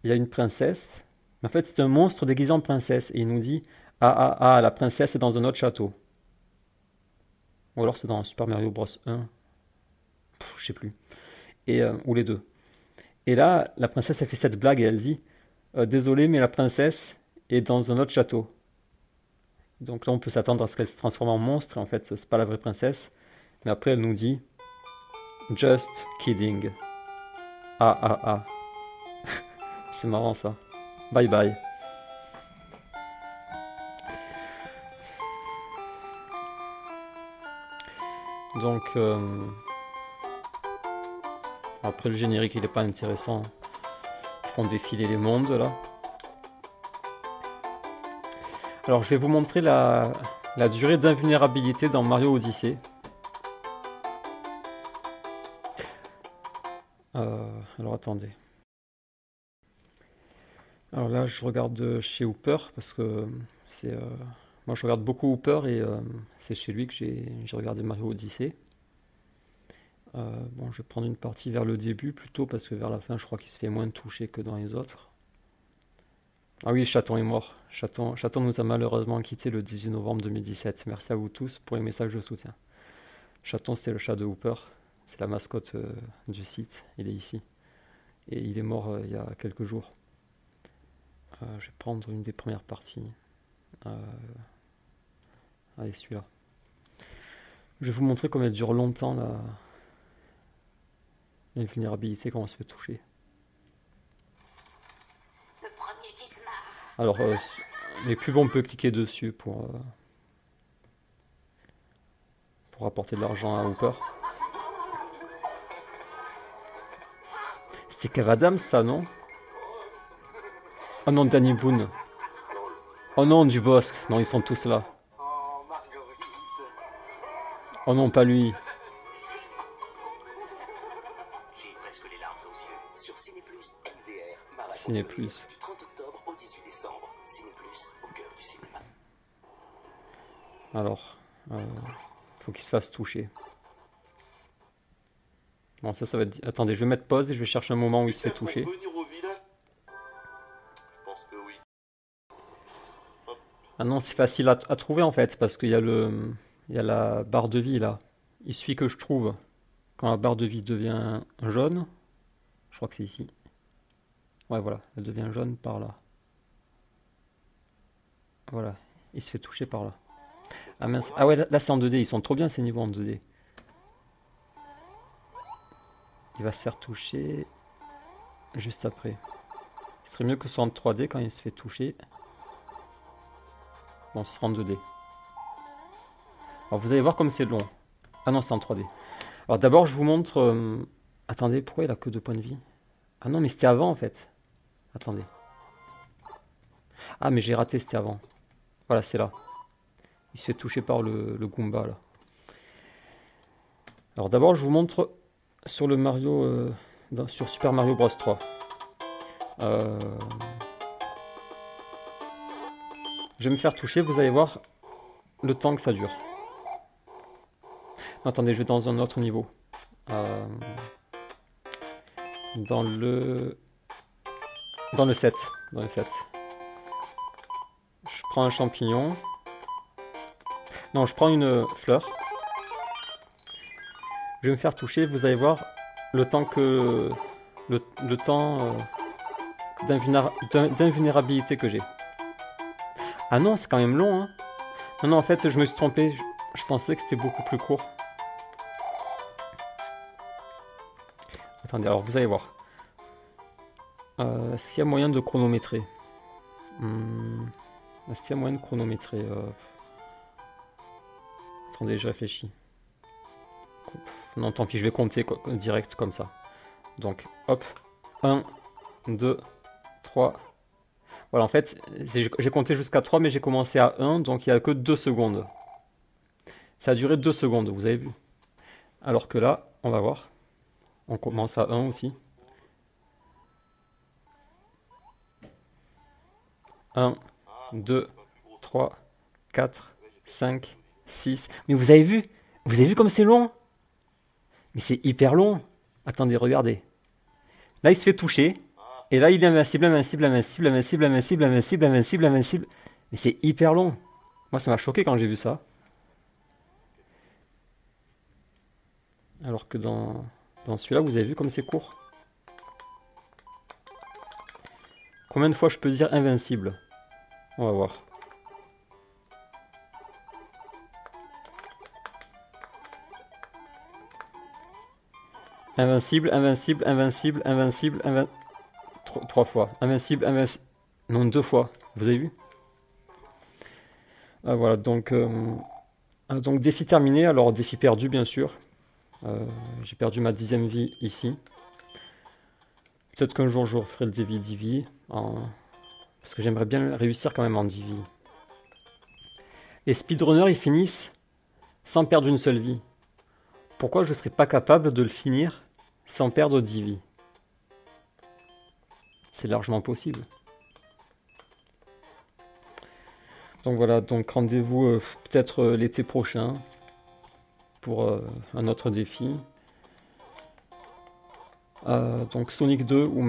il y a une princesse. En fait, c'est un monstre déguisé en princesse. Et il nous dit la princesse est dans un autre château. Ou alors c'est dans Super Mario Bros 1. Je sais plus. Ou les deux. Et là, la princesse a fait cette blague et elle dit désolé, mais la princesse est dans un autre château. Donc là, on peut s'attendre à ce qu'elle se transforme en monstre. Et en fait, c'est pas la vraie princesse. Mais après, elle nous dit just kidding. Ah. C'est marrant ça. Bye bye. Donc, après le générique, il est pas intéressant. Ils font défiler les mondes là. Alors, je vais vous montrer la durée d'invulnérabilité dans Mario Odyssey. Alors, attendez. Alors là, je regarde chez Hooper parce que c'est... moi, je regarde beaucoup Hooper et c'est chez lui que j'ai regardé Mario Odyssey. Bon, je vais prendre une partie vers le début plutôt parce que vers la fin, je crois qu'il se fait moins toucher que dans les autres. Ah oui, Chaton est mort. Chaton nous a malheureusement quitté le 18 novembre 2017. Merci à vous tous pour les messages de soutien. Chaton, c'est le chat de Hooper. C'est la mascotte du site. Il est ici. et il est mort il y a quelques jours. Je vais prendre une des premières parties. Allez, celui-là. Je vais vous montrer comment elle dure longtemps l'invulnérabilité quand on se fait toucher. Alors, les pubs, on peut cliquer dessus pour apporter de l'argent à Hooper. C'est Kev Adams, ça, non? Oh non, Danny Boone. Oh non, Dubosc. Non, ils sont tous là. Oh non, pas lui. J'ai presque les larmes aux yeux. Sur Cinéplus MDR, marathon Cinéplus. du 30 octobre au 18 décembre. Cinéplus, au cœur du cinéma. Alors, faut qu'il se fasse toucher. Bon, ça va être... Attendez, je vais mettre pause et je vais chercher un moment où il se fait toucher. Ah non, c'est facile à trouver en fait, parce qu'il y a il y a la barre de vie là. Il suffit que je trouve quand la barre de vie devient jaune. Je crois que c'est ici. Ouais, voilà, elle devient jaune par là. Voilà, il se fait toucher par là. Ah mince, ah ouais, là c'est en 2D, ils sont trop bien ces niveaux en 2D. Il va se faire toucher juste après. Il serait mieux que ce soit en 3D quand il se fait toucher. Bon, ce sera en 2D. Alors vous allez voir comme c'est long. Ah non, c'est en 3D. Alors d'abord, je vous montre... Attendez, pourquoi il a que 2 points de vie? Ah non, mais c'était avant en fait. Attendez. Ah, mais j'ai raté, c'était avant. Voilà, c'est là. Il se fait toucher par le Goomba là. Alors d'abord, je vous montre sur le Mario... sur Super Mario Bros 3. Je vais me faire toucher, vous allez voir le temps que ça dure. Attendez, je vais dans un autre niveau. Dans le 7. Dans le 7. Je prends un champignon. Non, je prends une fleur. Je vais me faire toucher, vous allez voir le temps que... Le temps d'invulnérabilité que j'ai. Ah non, c'est quand même long, hein. Non, non, en fait, je me suis trompé. Je pensais que c'était beaucoup plus court. Attendez, alors vous allez voir. Est-ce qu'il y a moyen de chronométrer? Est-ce qu'il y a moyen de chronométrer? Attendez, je réfléchis. Non, tant pis, je vais compter direct comme ça. Donc, hop. 1, 2, 3. Voilà, en fait, j'ai compté jusqu'à 3, mais j'ai commencé à 1, donc il n'y a que 2 secondes. Ça a duré 2 secondes, vous avez vu. Alors que là, on va voir. On commence à 1 aussi. 1, 2, 3, 4, 5, 6. Mais vous avez vu? Vous avez vu comme c'est long? Mais c'est hyper long. Attendez, regardez. Là, il se fait toucher. Et là, il est invincible, invincible, invincible, invincible, invincible, invincible, invincible, invincible. Mais c'est hyper long. Moi, ça m'a choqué quand j'ai vu ça. Alors que dans celui-là, vous avez vu comme c'est court. Combien de fois je peux dire invincible? On va voir. Invincible, invincible, invincible, invincible, invincible. 3 fois. Invincible, invincible. Non, 2 fois. Vous avez vu? Ah, voilà, donc défi terminé. Alors, défi perdu, bien sûr. J'ai perdu ma 10e vie ici. Peut-être qu'un jour, je referai le défi 10 vies. Parce que j'aimerais bien réussir quand même en 10 vies. Les speedrunners, ils finissent sans perdre une seule vie. Pourquoi je ne serais pas capable de le finir sans perdre 10 vies? C'est largement possible. Donc voilà, donc rendez-vous peut-être l'été prochain pour un autre défi. Donc Sonic 2 ou